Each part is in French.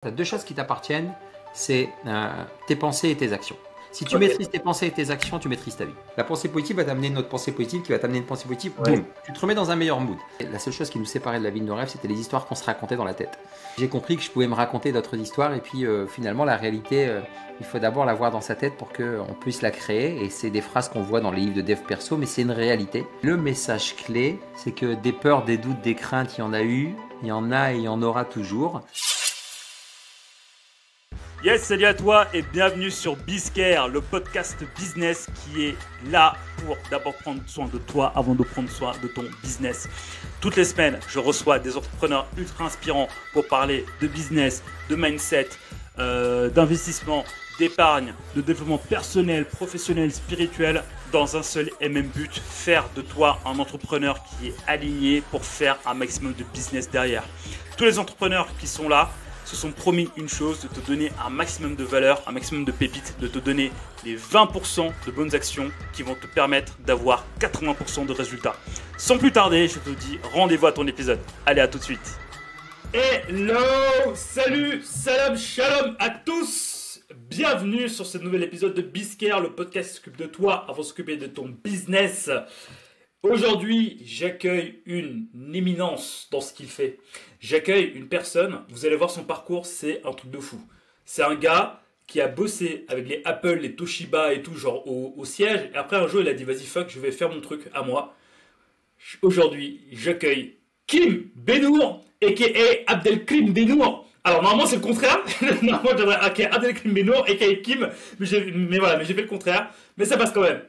Tu as deux choses qui t'appartiennent, c'est tes pensées et tes actions. Si tu maîtrises tes pensées et tes actions, tu maîtrises ta vie. La pensée positive va t'amener une autre pensée positive qui va t'amener une pensée positive. Boum, tu te remets dans un meilleur mood. Et la seule chose qui nous séparait de la vie de nos rêves, c'était les histoires qu'on se racontait dans la tête. J'ai compris que je pouvais me raconter d'autres histoires et puis finalement la réalité, il faut d'abord la voir dans sa tête pour qu'on puisse la créer. Et c'est des phrases qu'on voit dans les livres de dev perso, mais c'est une réalité. Le message clé, c'est que des peurs, des doutes, des craintes, il y en a eu, il y en a et il y en aura toujours. Yes, salut à toi et bienvenue sur BizCare, le podcast business qui est là pour d'abord prendre soin de toi avant de prendre soin de ton business. Toutes les semaines, je reçois des entrepreneurs ultra inspirants pour parler de business, de mindset, d'investissement, d'épargne, de développement personnel, professionnel, spirituel, dans un seul et même but, faire de toi un entrepreneur qui est aligné pour faire un maximum de business derrière. Tous les entrepreneurs qui sont là se sont promis une chose, de te donner un maximum de valeur, un maximum de pépites, de te donner les 20% de bonnes actions qui vont te permettre d'avoir 80% de résultats. Sans plus tarder, je te dis rendez-vous à ton épisode. Allez, à tout de suite. Hello, salut, salam, shalom à tous. Bienvenue sur ce nouvel épisode de BizCare, le podcast qui s'occupe de toi avant de s'occuper de ton business. Aujourd'hui, j'accueille une éminence dans ce qu'il fait. J'accueille une personne, vous allez voir son parcours, c'est un truc de fou. C'est un gars qui a bossé avec les Apple, les Toshiba et tout, genre au siège. Et après, un jour, il a dit, vas-y, fuck, je vais faire mon truc à moi. Aujourd'hui, j'accueille Kim Benour, a.k.a. Abdelkrim Benour. Alors, normalement, c'est le contraire. Normalement, je devrais a.k.a. Abdelkrim Benour, a.k.a. Kim. Mais j'ai fait le contraire. Mais ça passe quand même.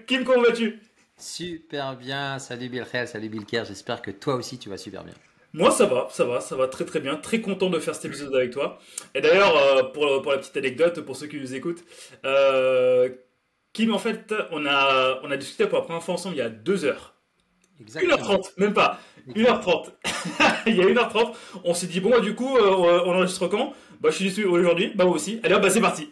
Kim, comment vas-tu ? Super bien, salut Bilkhel, salut Bilker, j'espère que toi aussi tu vas super bien. Moi ça va très très bien, très content de faire cet épisode avec toi. Et d'ailleurs, pour la petite anecdote, pour ceux qui nous écoutent, Kim en fait, on a discuté pour la première fois ensemble il y a 2 heures. Exactement. 1h30, même pas, 1h30. Il y a 1h30, on s'est dit bon bah, du coup, on enregistre quand ? Bah je suis dessus aujourd'hui, bah moi aussi, allez hop, bah c'est parti.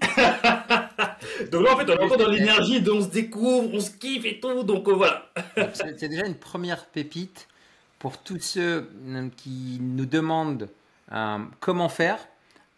Donc là en fait on est encore dans l'énergie, on se découvre, on se kiffe et tout, donc voilà. C'est déjà une première pépite pour tous ceux qui nous demandent comment faire.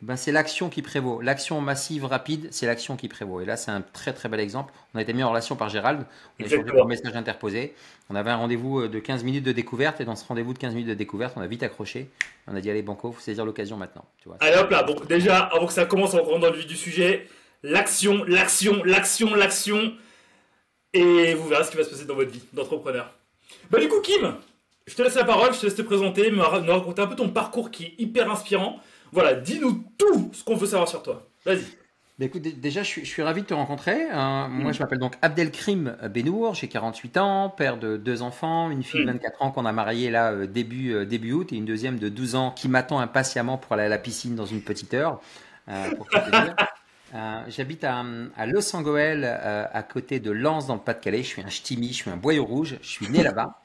Ben, c'est l'action qui prévaut. L'action massive, rapide, c'est l'action qui prévaut. Et là, c'est un très très bel exemple. On a été mis en relation par Gérald. On a échangé par message interposé. On avait un rendez-vous de 15 minutes de découverte. Et dans ce rendez-vous de 15 minutes de découverte, on a vite accroché. On a dit, allez, banco, il faut saisir l'occasion maintenant. Tu vois, allez hop là, bon déjà, avant que ça commence, on rentre dans le vif du sujet. L'action. Et vous verrez ce qui va se passer dans votre vie d'entrepreneur. Bah du coup, Kim, je te laisse la parole, je te laisse te présenter, me raconter un peu ton parcours qui est hyper inspirant. Voilà, dis-nous tout ce qu'on veut savoir sur toi. Vas-y. Écoute, déjà, je suis ravi de te rencontrer. Moi, je m'appelle donc Abdelkrim Benour, j'ai 48 ans, père de 2 enfants, une fille de 24 ans qu'on a mariée là début août et une deuxième de 12 ans qui m'attend impatiemment pour aller à la piscine dans une petite heure. Pour tout te dire. J'habite à Los Angeles, à côté de Lens dans le Pas-de-Calais. Je suis un ch'timi, je suis un boyau rouge, je suis né là-bas.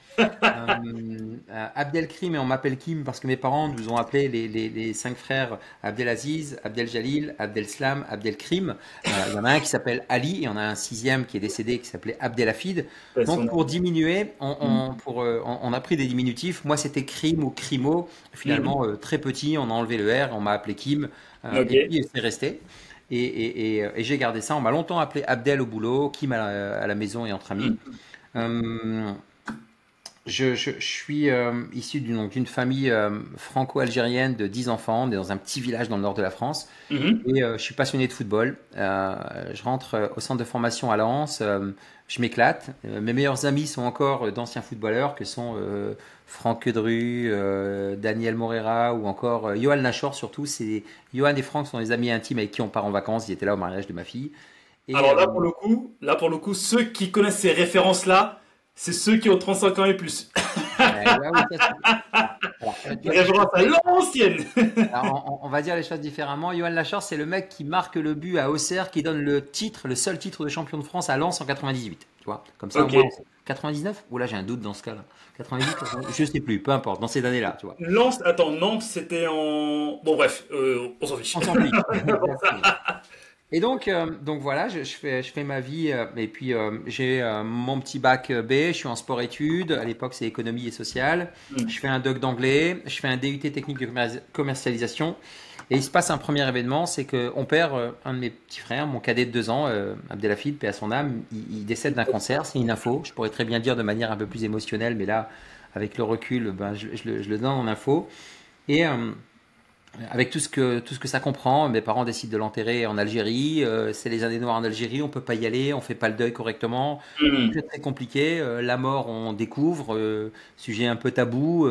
Abdelkrim et on m'appelle Kim parce que mes parents nous ont appelé les 5 frères Abdelaziz, Abdeljalil, Abdelslam, Abdelkrim. Il y en a un qui s'appelle Ali et il y en a un 6e qui est décédé qui s'appelait Abdelhafid. Donc pour diminuer, on a pris des diminutifs. Moi c'était Krim ou Krimo. Finalement très petit, on a enlevé le R, on m'a appelé Kim et puis c'est resté. Et j'ai gardé ça. On m'a longtemps appelé Abdel au boulot, Kim à la maison et entre amis. Je suis issu d'une famille franco-algérienne de 10 enfants. On est dans un petit village dans le nord de la France. Et je suis passionné de football. Je rentre au centre de formation à Lens. Je m'éclate. Mes meilleurs amis sont encore d'anciens footballeurs que sont Franck Quedru, Daniel Morera ou encore Johan Lachor surtout. Johan et Franck sont des amis intimes avec qui on part en vacances. Ils étaient là au mariage de ma fille. Et alors là pour le coup, ceux qui connaissent ces références-là, c'est ceux qui ont 35 ans et plus. Référence à l'ancienne. On va dire les choses différemment. Johan Lachor, c'est le mec qui marque le but à Auxerre, qui donne le seul titre de champion de France à Lens en 98. Tu vois, comme ça. Okay. 99 ? Ou là, j'ai un doute dans ce cas-là. 98, je sais plus, peu importe, dans ces années-là, tu vois. Nantes, c'était en. Bon, bref, on s'en fiche. On s'en fiche. Et donc voilà, je fais ma vie et puis j'ai mon petit bac B, je suis en sport-études, à l'époque c'est économie et sociale, je fais un doc d'anglais, je fais un DUT technique de commercialisation Et il se passe un premier événement, c'est qu'on perd un de mes petits frères, mon cadet de 2 ans, Abdelhafid, paix à son âme, il décède d'un cancer, c'est une info. Je pourrais très bien dire de manière un peu plus émotionnelle, mais là, avec le recul, ben, je le donne en info. Et avec tout ce que ça comprend, mes parents décident de l'enterrer en Algérie. C'est les années noires en Algérie, on peut pas y aller, on fait pas le deuil correctement. C'est très compliqué. La mort, on découvre, sujet un peu tabou.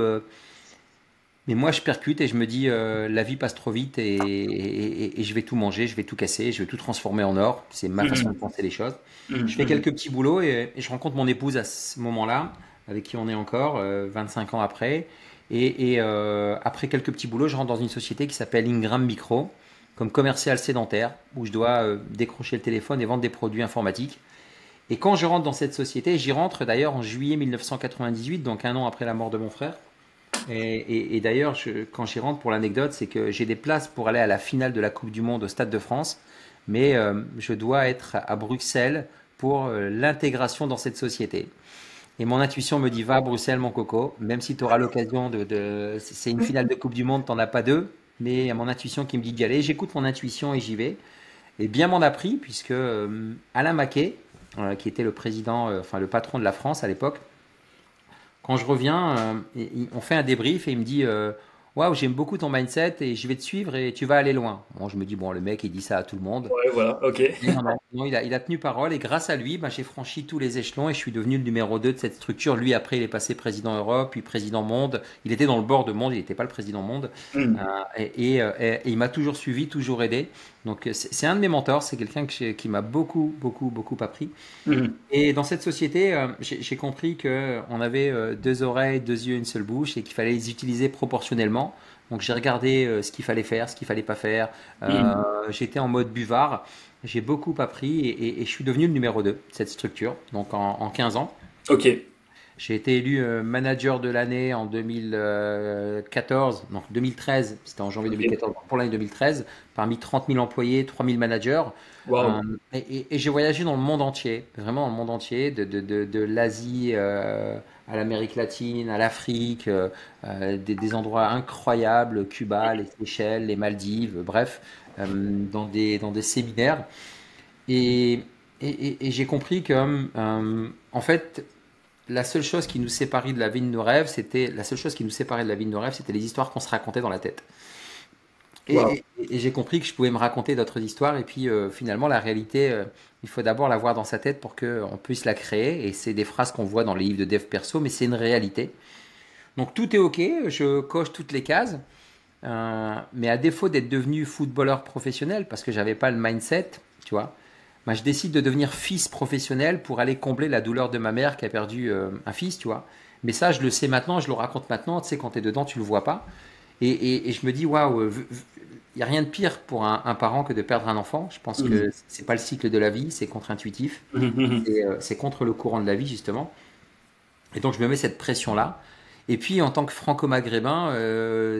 Mais moi, je percute et je me dis, la vie passe trop vite et je vais tout manger, je vais tout casser, je vais tout transformer en or. C'est ma façon de penser les choses. Je fais quelques petits boulots et je rencontre mon épouse à ce moment-là, avec qui on est encore, 25 ans après. Et après quelques petits boulots, je rentre dans une société qui s'appelle Ingram Micro, comme commercial sédentaire, où je dois décrocher le téléphone et vendre des produits informatiques. Et quand je rentre dans cette société, j'y rentre d'ailleurs en juillet 1998, donc un an après la mort de mon frère. Et d'ailleurs, quand j'y rentre, pour l'anecdote, c'est que j'ai des places pour aller à la finale de la Coupe du Monde au Stade de France, mais je dois être à Bruxelles pour l'intégration dans cette société. Et mon intuition me dit, va à Bruxelles, mon coco, même si tu auras l'occasion c'est une finale de Coupe du Monde, tu n'en as pas deux, mais il y a mon intuition qui me dit d'y aller. J'écoute mon intuition et j'y vais. Et bien m'en a pris, puisque Alain Maquet, qui était le président, enfin le patron de la France à l'époque, quand je reviens, on fait un débrief et il me dit waouh, j'aime beaucoup ton mindset et je vais te suivre et tu vas aller loin. Bon, je me dis, bon, le mec, il dit ça à tout le monde. Ouais, voilà, ok. Non, il a tenu parole et grâce à lui, ben, j'ai franchi tous les échelons et je suis devenu le numéro 2 de cette structure. Lui, après, il est passé président Europe, puis président monde. Il était dans le board de monde, il n'était pas le président monde. Et il m'a toujours suivi, toujours aidé. Donc, c'est un de mes mentors, c'est quelqu'un qui m'a beaucoup, beaucoup, beaucoup appris. Et dans cette société, j'ai compris qu'on avait 2 oreilles, 2 yeux, une seule bouche et qu'il fallait les utiliser proportionnellement. Donc j'ai regardé ce qu'il fallait faire, ce qu'il fallait pas faire. J'étais en mode buvard. J'ai beaucoup appris et je suis devenu le numéro 2 de cette structure, donc en 15 ans. Ok. J'ai été élu manager de l'année en 2014, donc 2013, c'était en janvier 2014, pour l'année 2013, parmi 30 000 employés, 3 000 managers. Wow. Et j'ai voyagé dans le monde entier, vraiment dans le monde entier, de l'Asie à l'Amérique latine, à l'Afrique, des endroits incroyables, Cuba, les Seychelles, les Maldives, bref, dans des séminaires. Et j'ai compris que, en fait, la seule chose qui nous séparait de la vie de nos rêves, c'était les histoires qu'on se racontait dans la tête. Et j'ai compris que je pouvais me raconter d'autres histoires. Et puis finalement, la réalité, il faut d'abord la voir dans sa tête pour qu'on puisse la créer. Et c'est des phrases qu'on voit dans les livres de dev perso, mais c'est une réalité. Donc tout est OK, je coche toutes les cases. Mais à défaut d'être devenu footballeur professionnel, parce que j'avais pas le mindset, tu vois, ben, je décide de devenir fils professionnel pour aller combler la douleur de ma mère qui a perdu un fils, tu vois. Mais ça, je le sais maintenant, je le raconte maintenant. Tu sais, quand tu es dedans, tu le vois pas. Et je me dis, waouh, il n'y a rien de pire pour un parent que de perdre un enfant. Je pense que c'est pas le cycle de la vie, c'est contre-intuitif. C'est contre le courant de la vie, justement. Et donc, je me mets cette pression-là. Et puis, en tant que franco-maghrébin,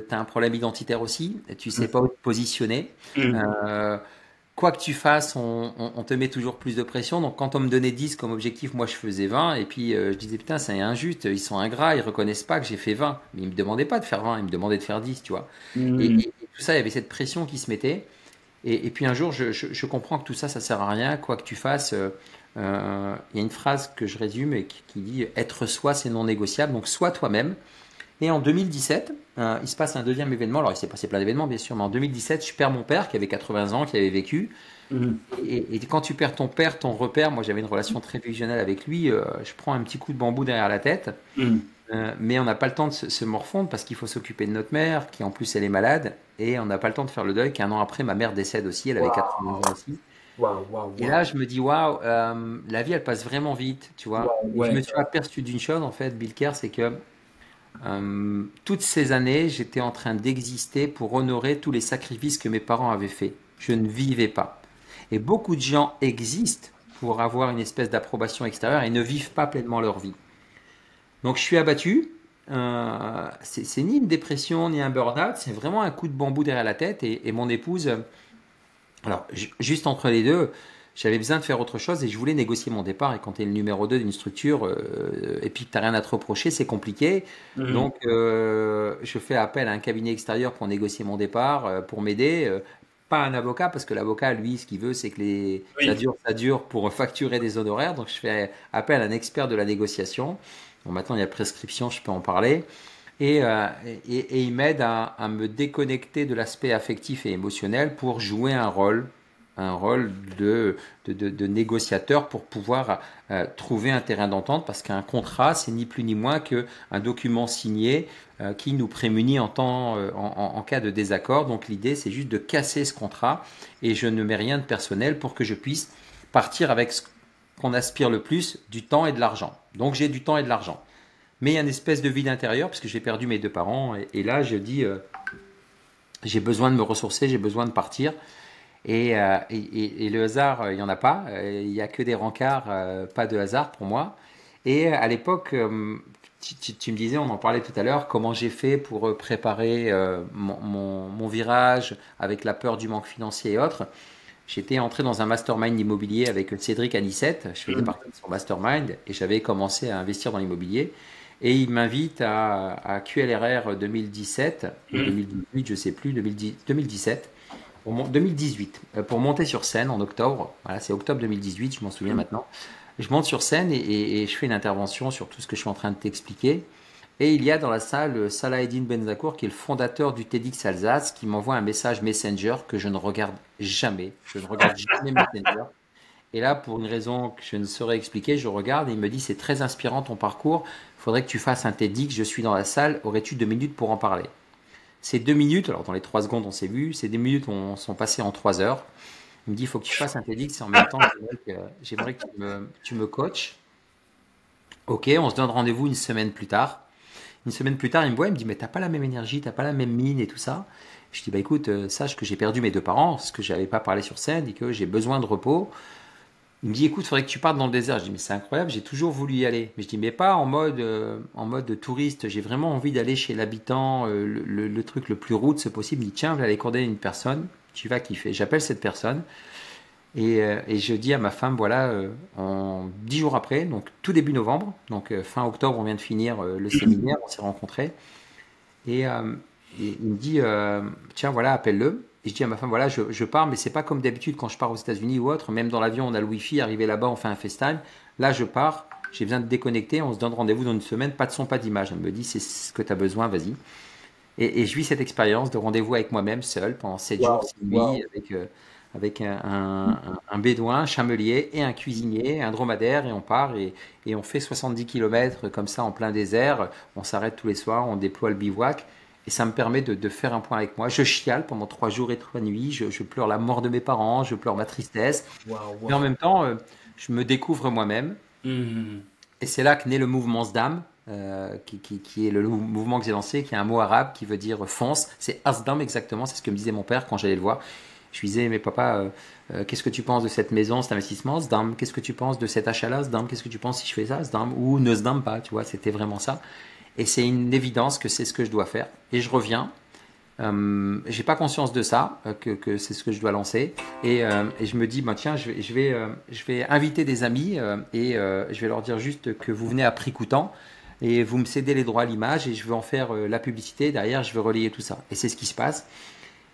tu as un problème identitaire aussi. Tu sais pas où te positionner. Quoi que tu fasses, on te met toujours plus de pression. Donc, quand on me donnait 10 comme objectif, moi, je faisais 20. Et puis, je disais, putain, c'est injuste. Ils sont ingrats. Ils reconnaissent pas que j'ai fait 20. Mais ils me demandaient pas de faire 20. Ils me demandaient de faire 10, tu vois. Et tout ça, il y avait cette pression qui se mettait. Et puis, un jour, je comprends que tout ça, ça sert à rien. Quoi que tu fasses, il y a une phrase que je résume et qui dit « Être soi, c'est non négociable ». Donc, sois toi-même. Et en 2017, il se passe un deuxième événement. Alors, il s'est passé plein d'événements, bien sûr, mais en 2017, je perds mon père qui avait 80 ans, qui avait vécu. Et quand tu perds ton père, ton repère, moi j'avais une relation très fusionnelle avec lui, je prends un petit coup de bambou derrière la tête. Mais on n'a pas le temps de se morfondre parce qu'il faut s'occuper de notre mère, qui en plus elle est malade. Et on n'a pas le temps de faire le deuil, qu'un an après, ma mère décède aussi, elle avait 80 ans aussi. Et là, je me dis, waouh, la vie, elle passe vraiment vite, tu vois. Je me suis aperçu d'une chose, en fait, Bill Kerr, c'est que toutes ces années, j'étais en train d'exister pour honorer tous les sacrifices que mes parents avaient faits. Je ne vivais pas. Et beaucoup de gens existent pour avoir une espèce d'approbation extérieure et ne vivent pas pleinement leur vie. Donc, je suis abattu. C'est ni une dépression, ni un burn-out. C'est vraiment un coup de bambou derrière la tête. Et mon épouse... Alors, juste entre les deux, j'avais besoin de faire autre chose et je voulais négocier mon départ. Et quand tu es le numéro 2 d'une structure et puis que tu n'as rien à te reprocher, c'est compliqué. Donc, je fais appel à un cabinet extérieur pour négocier mon départ, pour m'aider. Pas un avocat, parce que l'avocat, lui, ce qu'il veut, c'est que ça dure pour facturer des honoraires. Donc, je fais appel à un expert de la négociation. Bon, maintenant, il y a prescription, je peux en parler. Et il m'aide à me déconnecter de l'aspect affectif et émotionnel pour jouer un rôle de négociateur pour pouvoir trouver un terrain d'entente, parce qu'un contrat, c'est ni plus ni moins qu'un document signé qui nous prémunit en cas de désaccord. Donc l'idée, c'est juste de casser ce contrat et je ne mets rien de personnel pour que je puisse partir avec ce qu'on aspire le plus, du temps et de l'argent. Donc j'ai du temps et de l'argent. Mais il y a une espèce de vide intérieur parce que j'ai perdu mes 2 parents et là je dis j'ai besoin de me ressourcer, j'ai besoin de partir. Et le hasard, il n'y en a pas. Il n'y a que des rencarts, pas de hasard pour moi. Et à l'époque, tu me disais, on en parlait tout à l'heure, comment j'ai fait pour préparer mon virage avec la peur du manque financier et autres. J'étais entré dans un mastermind immobilier avec Cédric Anissette. Je faisais partie de son mastermind et j'avais commencé à investir dans l'immobilier. Et il m'invite à QLRR 2017, 2018, je ne sais plus, 2017. 2018, pour monter sur scène en octobre. Voilà, c'est octobre 2018, je m'en souviens maintenant. Je monte sur scène et je fais une intervention sur tout ce que je suis en train de t'expliquer. Et il y a dans la salle Salaheddine Benzakour, qui est le fondateur du TEDx Alsace, qui m'envoie un message Messenger que je ne regarde jamais. Je ne regarde jamais Messenger. Et là, pour une raison que je ne saurais expliquer, je regarde et il me dit, c'est très inspirant ton parcours, il faudrait que tu fasses un TEDx, je suis dans la salle, aurais-tu 2 minutes pour en parler? Ces 2 minutes, alors dans les 3 secondes on s'est vu, ces 2 minutes sont passées en 3 heures. Il me dit, il faut que tu fasses un TEDx et en même temps, j'aimerais que tu me coaches. Ok, on se donne rendez-vous une semaine plus tard. Une semaine plus tard, il me voit, il me dit, mais t'as pas la même énergie, t'as pas la même mine et tout ça. Je dis, bah écoute, sache que j'ai perdu mes 2 parents, ce que j'avais pas parlé sur scène et que j'ai besoin de repos. Il me dit, écoute, il faudrait que tu partes dans le désert. Je dis, mais c'est incroyable, j'ai toujours voulu y aller. Mais je dis, mais pas en mode touriste. J'ai vraiment envie d'aller chez l'habitant, le truc le plus rude possible. Il me dit, tiens, je vais aller coordonner une personne, tu vas kiffer. J'appelle cette personne et je dis à ma femme, voilà, 10 jours après, donc tout début novembre, donc fin octobre, on vient de finir le séminaire, on s'est rencontrés. Et il me dit, tiens, voilà, appelle-le. Et je dis à ma femme, voilà, je pars, mais c'est pas comme d'habitude quand je pars aux États-Unis ou autre. Même dans l'avion, on a le Wi-Fi. Arrivé là-bas, on fait un FaceTime. Là, je pars, j'ai besoin de déconnecter. On se donne rendez-vous dans une semaine, pas de son, pas d'image. Elle me dit, c'est ce que tu as besoin, vas-y. Et je vis cette expérience de rendez-vous avec moi-même, seul, pendant 7 jours, 6 nuits, avec un bédouin, un chamelier et un cuisinier, un dromadaire. Et on part et on fait 70 km comme ça en plein désert. On s'arrête tous les soirs, on déploie le bivouac. Et ça me permet de faire un point avec moi. Je chiale pendant 3 jours et 3 nuits. Je pleure la mort de mes parents. Je pleure ma tristesse. Mais en même temps, je me découvre moi-même. Et c'est là que naît le mouvement Sdam, qui est le mouvement que j'ai lancé, qui est un mot arabe qui veut dire fonce. C'est Asdam exactement. C'est ce que me disait mon père quand j'allais le voir. Je lui disais, mais papa, qu'est-ce que tu penses de cette maison, cet investissement, Sdam? Qu'est-ce que tu penses de cet achat-là, Sdam? Qu'est-ce que tu penses si je fais ça, Sdam? Ou ne Sdam pas, tu vois, c'était vraiment ça. Et c'est une évidence que c'est ce que je dois faire. Et je reviens. J'ai pas conscience de ça, que c'est ce que je dois lancer. Et je me dis, bah, tiens, je vais inviter des amis et je vais leur dire juste que vous venez à prix coûtant et vous me cédez les droits à l'image et je vais en faire la publicité. Derrière, je vais relayer tout ça. Et c'est ce qui se passe.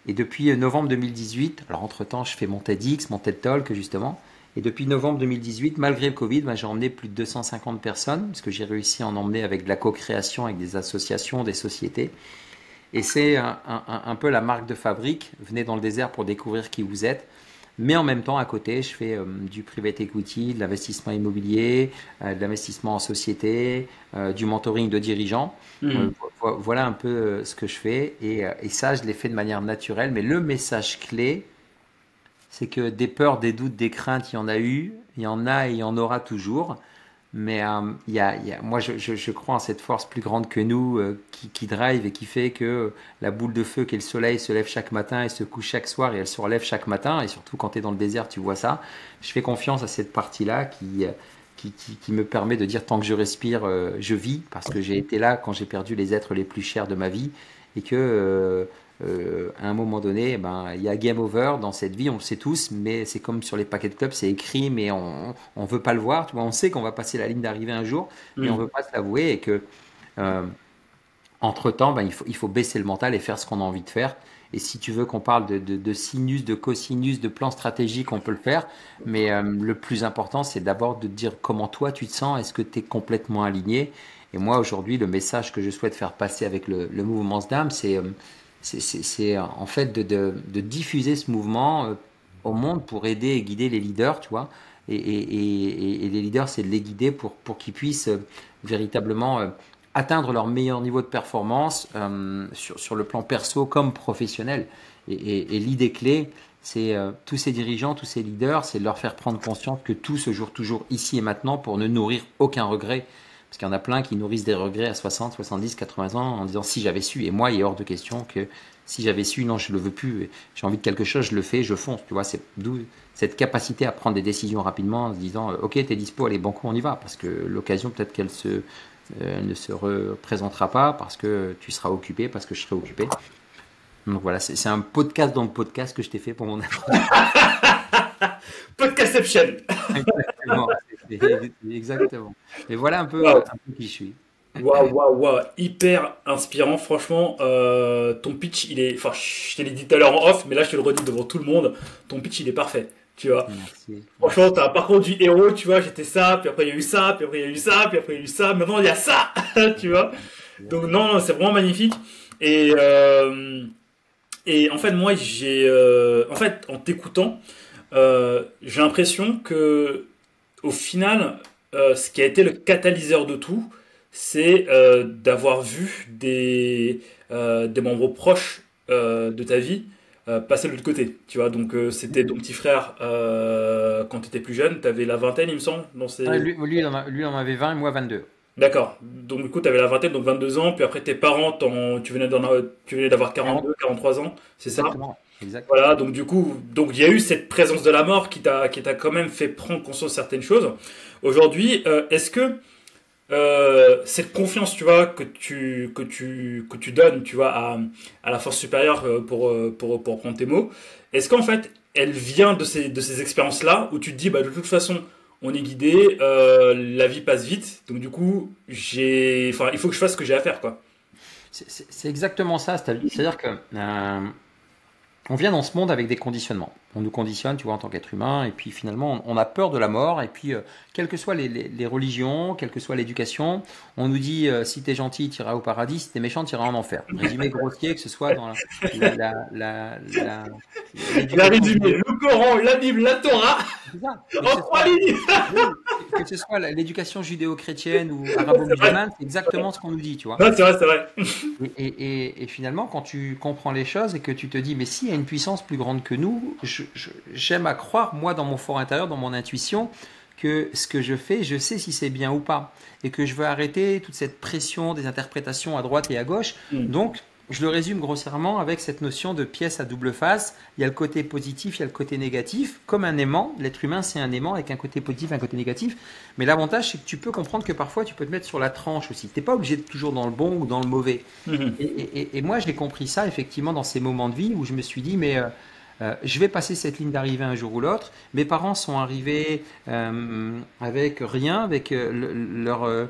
Et depuis novembre 2018, alors entre-temps, je fais mon TEDx, mon TED Talk justement. Et depuis novembre 2018, malgré le Covid, j'ai emmené plus de 250 personnes, parce que j'ai réussi à en emmener avec de la co-création, avec des associations, des sociétés. Et c'est un peu la marque de fabrique. Venez dans le désert pour découvrir qui vous êtes. Mais en même temps, à côté, je fais du private equity, de l'investissement immobilier, de l'investissement en société, du mentoring de dirigeants. Voilà un peu ce que je fais. Et ça, je l'ai fait de manière naturelle. Mais le message clé, c'est que des peurs, des doutes, des craintes, il y en a eu, il y en a et il y en aura toujours. Mais moi, je crois en cette force plus grande que nous qui drive et qui fait que la boule de feu qu'est le soleil se lève chaque matin et se couche chaque soir et elle se relève chaque matin. Et surtout quand tu es dans le désert, tu vois ça. Je fais confiance à cette partie-là qui me permet de dire tant que je respire, je vis. Parce que j'ai été là quand j'ai perdu les êtres les plus chers de ma vie. Et que à un moment donné, il y a game over dans cette vie, on le sait tous, mais c'est comme sur les paquets de clubs, c'est écrit, mais on veut pas le voir. Tu vois, on sait qu'on va passer la ligne d'arrivée un jour, mais on veut pas se l'avouer et que entre-temps, il faut baisser le mental et faire ce qu'on a envie de faire. Et si tu veux qu'on parle de sinus, de cosinus, de plans stratégiques, on peut le faire. Mais le plus important, c'est d'abord de te dire comment toi tu te sens. Est-ce que tu es complètement aligné? Et moi, aujourd'hui, le message que je souhaite faire passer avec le mouvement SDAM, c'est en fait de diffuser ce mouvement au monde pour aider et guider les leaders, tu vois. Et les leaders, c'est de les guider pour qu'ils puissent véritablement atteindre leur meilleur niveau de performance sur le plan perso comme professionnel. Et l'idée clé, c'est tous ces dirigeants, tous ces leaders, c'est de leur faire prendre conscience que tout se joue toujours ici et maintenant pour ne nourrir aucun regret. Parce qu'il y en a plein qui nourrissent des regrets à 60, 70, 80 ans en disant si j'avais su. Et moi, il est hors de question que si j'avais su, non, je ne le veux plus. J'ai envie de quelque chose, je le fais, je fonce. Tu vois, c'est d'où cette capacité à prendre des décisions rapidement en se disant ok, t'es dispo, allez, banco, on y va. Parce que l'occasion, peut-être qu'elle ne se représentera pas parce que tu seras occupé, parce que je serai occupé. Donc voilà, c'est un podcast dans le podcast que je t'ai fait pour mon Podcastception. Exactement. Exactement. Et voilà un peu qui je suis. Waouh, hyper inspirant. Franchement, ton pitch, il est. Enfin, je te l'ai dit tout à l'heure en off, mais là, je te le redis devant tout le monde. Ton pitch, il est parfait. Tu vois. Merci. Franchement, t'as un parcours du héros, tu vois. J'étais ça, puis après, il y a eu ça, puis après, il y a eu ça, puis après, il y a eu ça. Maintenant, il y a ça, tu vois. Donc, non, c'est vraiment magnifique. Et en fait, moi, en t'écoutant, j'ai l'impression que, au final, ce qui a été le catalyseur de tout, c'est d'avoir vu des membres proches de ta vie passer de l'autre côté. Tu vois, donc c'était ton petit frère quand tu étais plus jeune, tu avais la vingtaine, il me semble. Lui, il en avait 20 et moi 22. D'accord. Donc du coup, tu avais la vingtaine, donc 22 ans, puis après tes parents, tu venais d'avoir 42, 43 ans, c'est ça? Exactement. Voilà, donc du coup, il y a eu cette présence de la mort qui t'a quand même fait prendre conscience de certaines choses. Aujourd'hui, est-ce que cette confiance, tu vois, que tu donnes, tu vois, à la force supérieure pour prendre tes mots, est-ce qu'en fait, elle vient de ces expériences-là où tu te dis, bah, de toute façon, on est guidé, la vie passe vite, donc du coup, il faut que je fasse ce que j'ai à faire, quoi. C'est exactement ça. C'est-à-dire que on vient dans ce monde avec des conditionnements. On nous conditionne, tu vois, en tant qu'être humain, et puis finalement, on a peur de la mort, et puis, quelles que soient les religions, quelle que soit l'éducation, on nous dit, si t'es gentil, tu iras au paradis, si t'es méchant, tu iras en enfer. Résumé grossier, que ce soit dans résumé, le Coran, la Bible, la Torah, en 3 lignes. Que ce soit l'éducation judéo-chrétienne ou arabo-musulmane, c'est exactement ce qu'on nous dit, tu vois. Non, c'est vrai. Et finalement, quand tu comprends les choses et que tu te dis, mais s'il y a une puissance plus grande que nous, j'aime à croire, moi, dans mon fort intérieur, dans mon intuition, que ce que je fais, je sais si c'est bien ou pas. Et que je veux arrêter toute cette pression des interprétations à droite et à gauche. Donc, je le résume grossièrement avec cette notion de pièce à double face. Il y a le côté positif, il y a le côté négatif. Comme un aimant, l'être humain, c'est un aimant avec un côté positif et un côté négatif. Mais l'avantage, c'est que tu peux comprendre que parfois, tu peux te mettre sur la tranche aussi. Tu n'es pas obligé d'être toujours dans le bon ou dans le mauvais. Et moi, j'ai compris ça, effectivement, dans ces moments de vie où je me suis dit, mais je vais passer cette ligne d'arrivée un jour ou l'autre. Mes parents sont arrivés avec rien, avec leur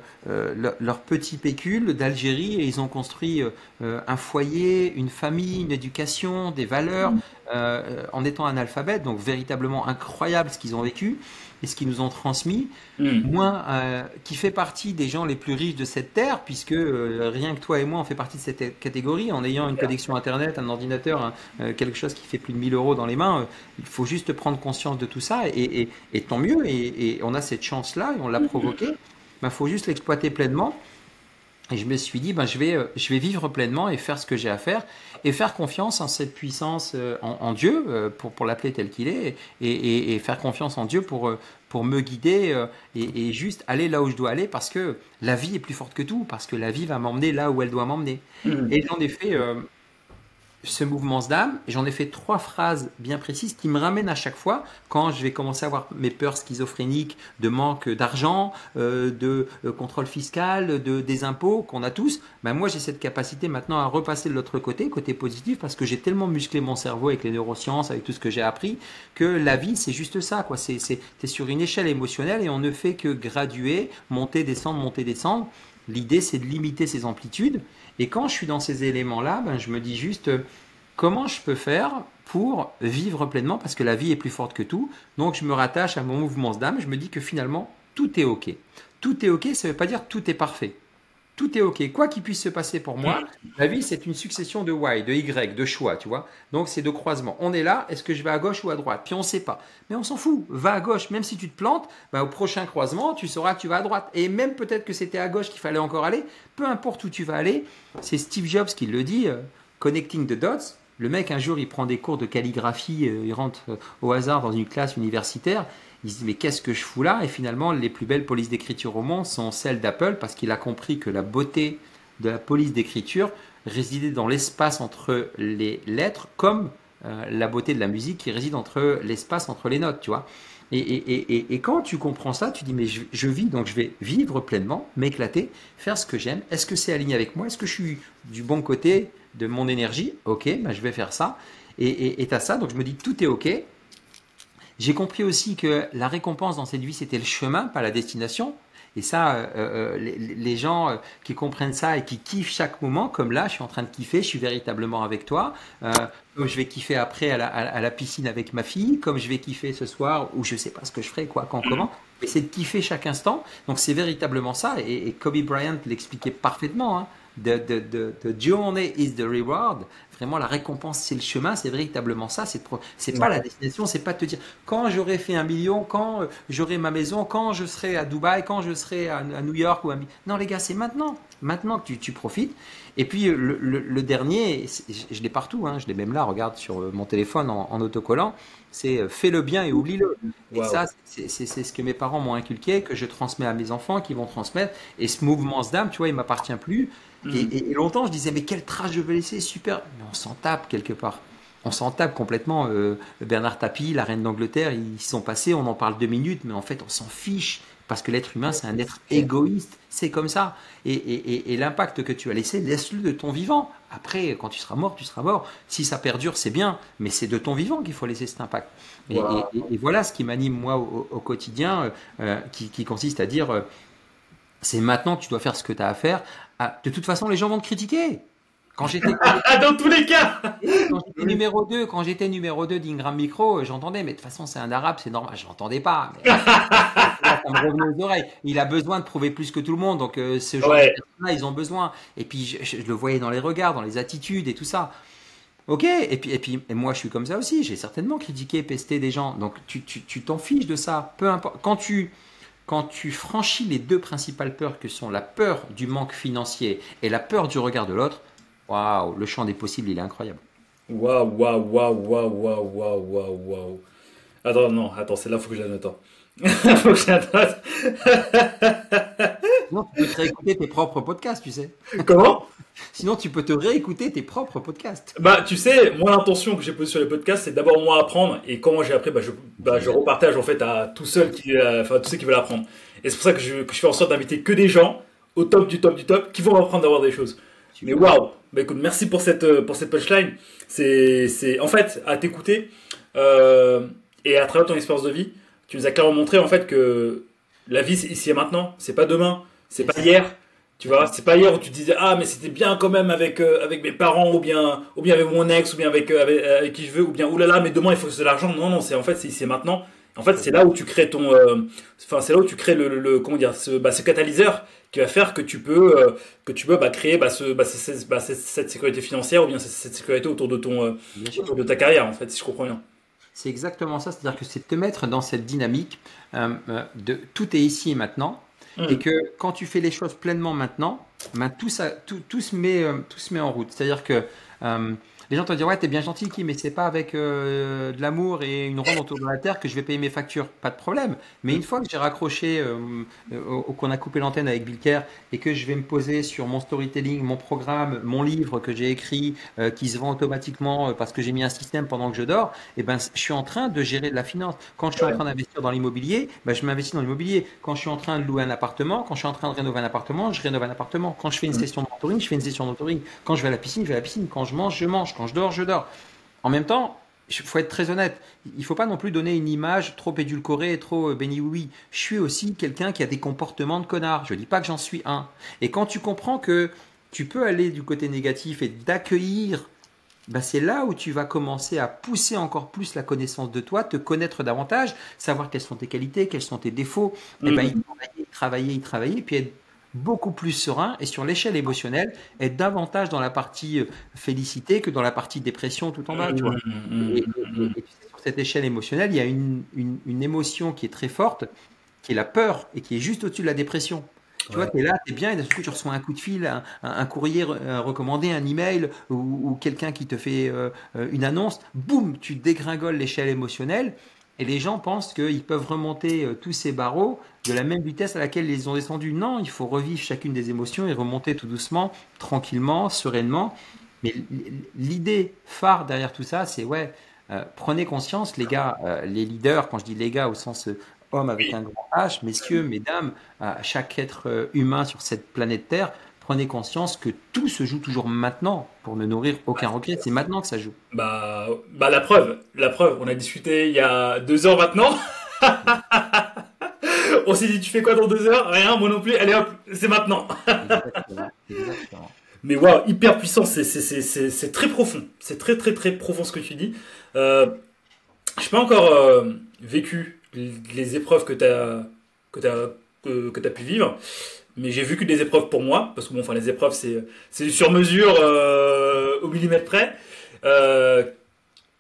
petit pécule d'Algérie, et ils ont construit un foyer, une famille, une éducation, des valeurs, en étant analphabètes. Donc véritablement incroyable ce qu'ils ont vécu et ce qu'ils nous ont transmis. Moi, qui fait partie des gens les plus riches de cette terre, puisque rien que toi et moi, on fait partie de cette catégorie, en ayant une connexion Internet, un ordinateur, quelque chose qui fait plus de 1000 euros dans les mains, il faut juste prendre conscience de tout ça, et tant mieux, et on a cette chance-là, et on l'a provoquée, il faut juste l'exploiter pleinement. Et je me suis dit, je vais vivre pleinement et faire ce que j'ai à faire, et faire confiance en cette puissance, en Dieu, pour l'appeler tel qu'il est, et faire confiance en Dieu pour me guider, et juste aller là où je dois aller, parce que la vie est plus forte que tout, parce que la vie va m'emmener là où elle doit m'emmener. Et j'en ai fait, ce mouvement SDAM, j'en ai fait 3 phrases bien précises qui me ramènent à chaque fois quand je vais commencer à avoir mes peurs schizophréniques de manque d'argent, de contrôle fiscal, des impôts qu'on a tous. Ben moi, j'ai cette capacité maintenant à repasser de l'autre côté, côté positif, parce que j'ai tellement musclé mon cerveau avec les neurosciences, avec tout ce que j'ai appris, que la vie, c'est juste ça, quoi. T'es sur une échelle émotionnelle et on ne fait que graduer, monter, descendre, monter, descendre. L'idée, c'est de limiter ces amplitudes. Et quand je suis dans ces éléments-là, ben, je me dis juste comment je peux faire pour vivre pleinement, parce que la vie est plus forte que tout. Donc, je me rattache à mon mouvement d'âme. Je me dis que finalement, tout est OK. Tout est OK, ça ne veut pas dire tout est parfait. Tout est OK. Quoi qu'il puisse se passer pour moi, la vie, c'est une succession de Y, de Y, de choix, tu vois. Donc, c'est de croisements. On est là, est-ce que je vais à gauche ou à droite? Puis, on ne sait pas. Mais on s'en fout. Va à gauche. Même si tu te plantes, bah, au prochain croisement, tu sauras que tu vas à droite. Et même peut-être que c'était à gauche qu'il fallait encore aller. Peu importe où tu vas aller, c'est Steve Jobs qui le dit, connecting the dots. Le mec, un jour, il prend des cours de calligraphie, il rentre au hasard dans une classe universitaire. Il se dit mais qu'est-ce que je fous là? Et finalement, les plus belles polices d'écriture au monde sont celles d'Apple parce qu'il a compris que la beauté de la police d'écriture résidait dans l'espace entre les lettres comme la beauté de la musique qui réside entre l'espace entre les notes, tu vois. Et quand tu comprends ça, tu dis mais je vis, donc je vais vivre pleinement, m'éclater, faire ce que j'aime. Est-ce que c'est aligné avec moi? Est-ce que je suis du bon côté de mon énergie? Ok, ben je vais faire ça. Et tu as ça, donc je me dis tout est ok. J'ai compris aussi que la récompense dans cette vie, c'était le chemin, pas la destination. Et ça, les gens qui comprennent ça et qui kiffent chaque moment, comme là, je suis en train de kiffer, je suis véritablement avec toi. Comme je vais kiffer après à la piscine avec ma fille, comme je vais kiffer ce soir, ou je sais pas ce que je ferai, quoi, quand, comment. Mais c'est de kiffer chaque instant. Donc c'est véritablement ça. Et Kobe Bryant l'expliquait parfaitement. Hein. The journey is the reward. Vraiment, la récompense, c'est le chemin, c'est véritablement ça. C'est pas la destination, c'est pas de te dire quand j'aurai fait 1 million, quand j'aurai ma maison, quand je serai à Dubaï, quand je serai à New York ou non, les gars, c'est maintenant. Maintenant que tu profites. Et puis le dernier, je l'ai partout, hein, je l'ai même là, regarde sur mon téléphone en autocollant, c'est fais le bien et oublie-le. Et ça, c'est ce que mes parents m'ont inculqué, que je transmets à mes enfants, qui vont transmettre. Et ce mouvement d'âme, tu vois, il m'appartient plus. Et longtemps, je disais, mais quelle trace je vais laisser, super. Mais on s'en tape quelque part. On s'en tape complètement. Bernard Tapie, la reine d'Angleterre, ils sont passés, on en parle 2 minutes, mais en fait, on s'en fiche. Parce que l'être humain, c'est un être égoïste. C'est comme ça. Et l'impact que tu as laissé, laisse-le de ton vivant. Après, quand tu seras mort, tu seras mort. Si ça perdure, c'est bien. Mais c'est de ton vivant qu'il faut laisser cet impact. Et voilà ce qui m'anime, moi, au quotidien, qui consiste à dire, c'est maintenant que tu dois faire ce que tu as à faire. Ah, de toute façon, les gens vont te critiquer. Quand j'étais dans tous les cas. Quand j'étais numéro 2 d'Ingram Micro, j'entendais, mais de toute façon, c'est un arabe, c'est normal. Je n'entendais pas. Mais ça me revenait aux oreilles. Il a besoin de prouver plus que tout le monde. Donc, ce genre de personnes-là, ils ont besoin. Et puis, je le voyais dans les regards, dans les attitudes et tout ça. Ok. Et moi, je suis comme ça aussi. J'ai certainement critiqué, pesté des gens. Donc, tu t'en fiches de ça. Peu importe. Quand tu franchis les 2 principales peurs que sont la peur du manque financier et la peur du regard de l'autre, waouh, le champ des possibles, il est incroyable. Waouh. Attends, c'est là, faut que je la note. Faut que je la note. Sinon, tu peux te réécouter tes propres podcasts, tu sais. Comment? Sinon, tu peux te réécouter tes propres podcasts. Bah, tu sais, moi, l'intention que j'ai posée sur les podcasts, c'est d'abord moi apprendre, et comment j'ai appris, je repartage en fait à tous ceux qui veulent apprendre. Et c'est pour ça que je fais en sorte d'inviter que des gens au top du top qui vont apprendre d'avoir des choses. Mais waouh! Bah écoute, merci pour cette punchline. C'est en fait à t'écouter et à travers ton expérience de vie, tu nous as clairement montré en fait que la vie c'est ici et maintenant, c'est pas demain, c'est pas hier. Tu vois, c'est pas hier où tu te disais ah mais c'était bien quand même avec mes parents ou bien avec mon ex ou bien avec qui je veux ou bien oulala mais demain il faut que c'est de l'argent. Non, c'est ici et maintenant. En fait, c'est là où tu crées c'est là où tu crées le comment dire ce catalyseur qui va faire que tu peux créer cette sécurité financière ou bien cette sécurité autour de ta carrière en fait, si je comprends bien. C'est exactement ça, c'est-à-dire que c'est de te mettre dans cette dynamique de tout est ici et maintenant. Et que quand tu fais les choses pleinement maintenant, tout se met en route. C'est-à-dire que Les gens te disent, ouais, t'es bien gentil, Kim, mais c'est pas avec de l'amour et une ronde autour de la terre que je vais payer mes factures. Pas de problème. Mais une fois que j'ai raccroché, qu'on a coupé l'antenne avec Bill Kerr et que je vais me poser sur mon storytelling, mon programme, mon livre que j'ai écrit, qui se vend automatiquement parce que j'ai mis un système pendant que je dors, et ben, je suis en train de gérer de la finance. Quand je suis en train d'investir dans l'immobilier, ben, je m'investis dans l'immobilier. Quand je suis en train de louer un appartement, quand je suis en train de rénover un appartement, je rénove un appartement. Quand je fais une session de mentoring, je fais une session de mentoring. Quand je vais à la piscine, je vais à la piscine. Quand je mange, je mange. Quand je dors, je dors. En même temps, il faut être très honnête. Il ne faut pas non plus donner une image trop édulcorée et trop béni oui. Je suis aussi quelqu'un qui a des comportements de connard. Je ne dis pas que j'en suis un. Et quand tu comprends que tu peux aller du côté négatif et d'accueillir, ben c'est là où tu vas commencer à pousser encore plus la connaissance de toi, te connaître davantage, savoir quelles sont tes qualités, quels sont tes défauts. Et ben, y travailler, puis être beaucoup plus serein et sur l'échelle émotionnelle, être davantage dans la partie félicité que dans la partie dépression tout en bas. Tu vois. Et tu sais, sur cette échelle émotionnelle, il y a une émotion qui est très forte, qui est la peur et qui est juste au-dessus de la dépression. Tu vois, tu es là, tu es bien, et d'un coup, tu reçois un coup de fil, un courrier recommandé, un email ou quelqu'un qui te fait une annonce. Boum, tu dégringoles l'échelle émotionnelle et les gens pensent qu'ils peuvent remonter tous ces barreaux de la même vitesse à laquelle ils les ont descendus. Non, il faut revivre chacune des émotions et remonter tout doucement, tranquillement, sereinement. Mais l'idée phare derrière tout ça, c'est prenez conscience, les gars, les leaders, quand je dis les gars au sens homme avec un grand H, messieurs, mesdames, chaque être humain sur cette planète Terre, prenez conscience que tout se joue toujours maintenant pour ne nourrir aucun regret. C'est maintenant que ça joue. Bah la preuve. On a discuté il y a 2 heures maintenant. On s'est dit, tu fais quoi dans 2 heures? Rien, moi non plus. Allez hop, c'est maintenant. Exactement. Mais waouh, hyper puissant. C'est très profond. C'est très très très profond ce que tu dis. Je n'ai pas encore vécu les épreuves que t'as pu vivre, mais j'ai vécu des épreuves pour moi, parce que bon, enfin les épreuves c'est du sur-mesure au millimètre près,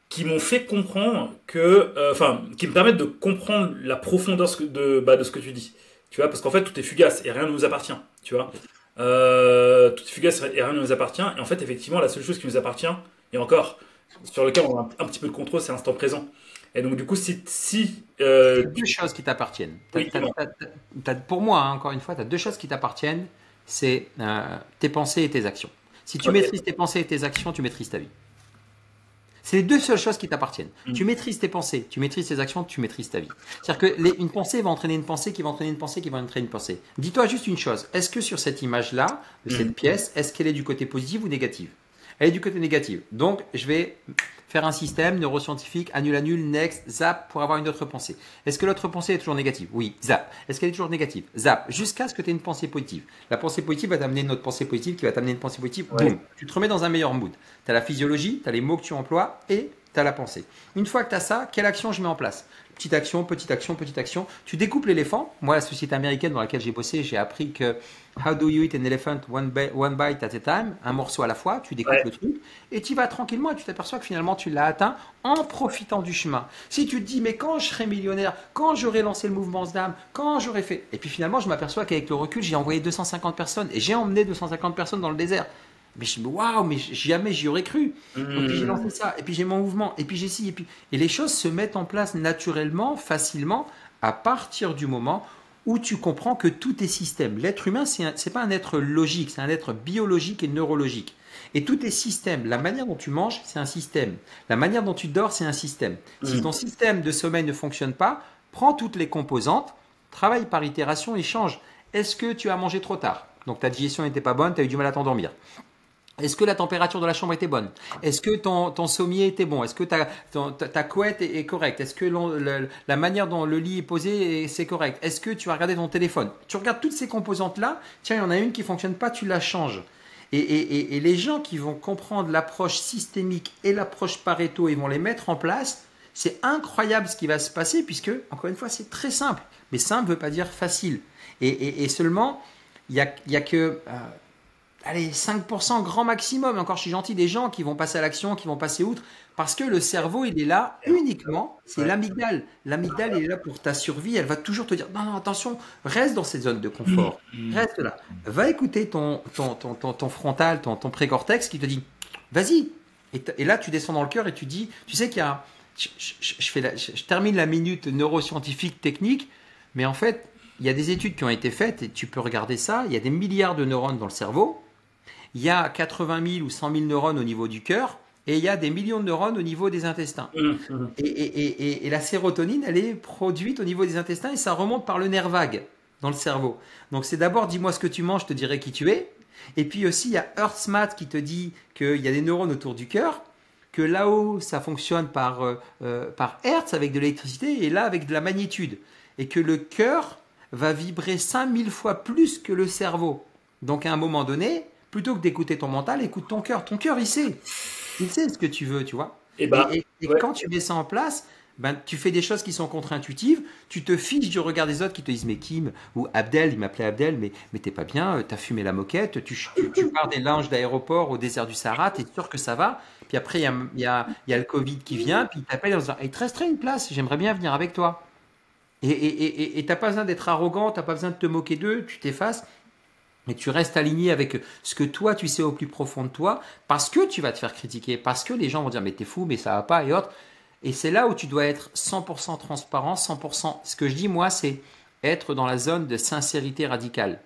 qui m'ont fait comprendre qui me permettent de comprendre la profondeur de ce que tu dis, tu vois, parce qu'en fait tout est fugace et rien ne nous appartient, tu vois, tout est fugace et rien ne nous appartient, et en fait effectivement la seule chose qui nous appartient, et encore sur lequel on a un petit peu de contrôle, c'est l'instant présent. Et donc, du coup, il y a deux choses qui t'appartiennent. Oui, Pour moi, encore une fois, tu as deux choses qui t'appartiennent. C'est tes pensées et tes actions. Si tu maîtrises tes pensées et tes actions, tu maîtrises ta vie. C'est les deux seules choses qui t'appartiennent. Tu maîtrises tes pensées, tu maîtrises tes actions, tu maîtrises ta vie. C'est-à-dire que une pensée va entraîner une pensée, qui va entraîner une pensée, qui va entraîner une pensée. Dis-toi juste une chose. Est-ce que sur cette image-là, de cette pièce, est-ce qu'elle est du côté positif ou négatif? Elle est du côté négatif. Donc, je vais faire un système neuroscientifique, annule, next, zap, pour avoir une autre pensée. Est-ce que l'autre pensée est toujours négative? Oui, zap. Est-ce qu'elle est toujours négative? Zap. Jusqu'à ce que tu aies une pensée positive. La pensée positive va t'amener une autre pensée positive qui va t'amener une pensée positive. Ouais. Boum. Tu te remets dans un meilleur mood. Tu as la physiologie, tu as les mots que tu emploies et tu as la pensée. Une fois que tu as ça, quelle action je mets en place? Petite action, petite action, petite action. Tu découpes l'éléphant. Moi, la société américaine dans laquelle j'ai bossé, j'ai appris que how do you eat an elephant one bite at a time, un morceau à la fois, tu découpes le truc et tu vas tranquillement et tu t'aperçois que finalement tu l'as atteint en profitant du chemin. Si tu te dis mais quand je serai millionnaire, quand j'aurai lancé le mouvement SDAM, quand j'aurai fait… Et puis finalement je m'aperçois qu'avec le recul j'ai envoyé 250 personnes et j'ai emmené 250 personnes dans le désert. Mais je me dis waouh, mais jamais j'y aurais cru. Et puis j'ai lancé ça, et puis j'ai mon mouvement, et puis j'ai ci, et les choses se mettent en place naturellement, facilement, à partir du moment où tu comprends que tout est système. L'être humain, c'est pas un être logique, c'est un être biologique et neurologique. Et tout est système. La manière dont tu manges, c'est un système. La manière dont tu dors, c'est un système. Si ton système de sommeil ne fonctionne pas, prends toutes les composantes, travaille par itération et change. Est-ce que tu as mangé trop tard? Donc ta digestion n'était pas bonne, tu as eu du mal à t'endormir. Est-ce que la température de la chambre était bonne? Est-ce que ton sommier était bon? Est-ce que ta couette est correcte? Est-ce que la manière dont le lit est posé, c'est correct? Est-ce que tu as regardé ton téléphone? Tu regardes toutes ces composantes-là, tiens, il y en a une qui ne fonctionne pas, tu la changes. Et les gens qui vont comprendre l'approche systémique et l'approche Pareto, ils vont les mettre en place, c'est incroyable ce qui va se passer puisque, encore une fois, c'est très simple. Mais simple ne veut pas dire facile. Et seulement, il y a que… allez, 5% grand maximum, encore je suis gentil, des gens qui vont passer à l'action, qui vont passer outre, parce que le cerveau, il est là uniquement, c'est l'amygdale. L'amygdale, il est là pour ta survie, elle va toujours te dire, non, attention, reste dans cette zone de confort, reste là. Va écouter ton frontal, ton précortex qui te dit, Vas-y. Et là, tu descends dans le cœur et tu dis, tu sais qu'il y a, je termine la minute neuroscientifique technique, mais en fait, il y a des études qui ont été faites et tu peux regarder ça. Il y a des milliards de neurones dans le cerveau. Il y a 80 000 ou 100 000 neurones au niveau du cœur et il y a des millions de neurones au niveau des intestins. Et la sérotonine, elle est produite au niveau des intestins et ça remonte par le nerf vague dans le cerveau. Donc c'est d'abord, dis-moi ce que tu manges, je te dirai qui tu es. Et puis aussi, il y a HeartSmart qui te dit qu'il y a des neurones autour du cœur, que là-haut, ça fonctionne par hertz avec de l'électricité et là avec de la magnitude. Et que le cœur va vibrer 5000 fois plus que le cerveau. Donc à un moment donné, plutôt que d'écouter ton mental, écoute ton cœur. Ton cœur, il sait ce que tu veux, tu vois. Et quand tu mets ça en place, ben, tu fais des choses qui sont contre-intuitives, tu te fiches du regard des autres qui te disent « mais Kim » ou « Abdel », il m'appelait Abdel, mais t'es pas bien, t'as fumé la moquette, tu pars des lounges d'aéroport au désert du Sahara, t'es sûr que ça va. Puis après, il y a le Covid qui vient, puis il t'appelle en disant « il te resterait une place, j'aimerais bien venir avec toi ». Et t'as pas besoin d'être arrogant, t'as pas besoin de te moquer d'eux, tu t'effaces. Mais tu restes aligné avec ce que toi, tu sais au plus profond de toi, parce que tu vas te faire critiquer, parce que les gens vont dire « mais t'es fou, mais ça va pas » et autres. Et c'est là où tu dois être 100% transparent, 100%. Ce que je dis, moi, c'est être dans la zone de sincérité radicale.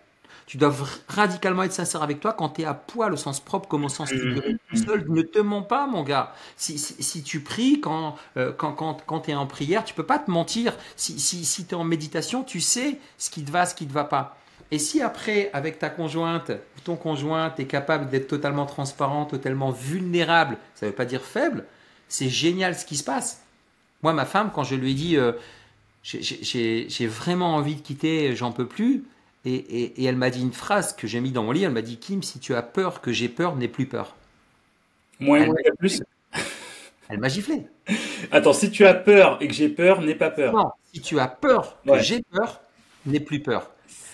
Tu dois radicalement être sincère avec toi quand tu es à poil, au sens propre comme au sens figuré. Seul, ne te mens pas, mon gars. Si tu pries, quand tu es en prière, tu peux pas te mentir. Si tu es en méditation, tu sais ce qui te va, ce qui te va pas. Et si après, avec ta conjointe ou ton conjoint, tu es capable d'être totalement transparent, totalement vulnérable, ça ne veut pas dire faible, c'est génial ce qui se passe. Moi, ma femme, quand je lui ai dit j'ai vraiment envie de quitter, j'en peux plus, et elle m'a dit une phrase que j'ai mis dans mon livre, elle m'a dit « Kim, si tu as peur que j'ai peur, n'aie plus peur ». Moins plus. Elle m'a giflé. Attends, si tu as peur et que j'ai peur, n'aie pas peur. Non, si tu as peur que j'ai peur, n'aie plus peur.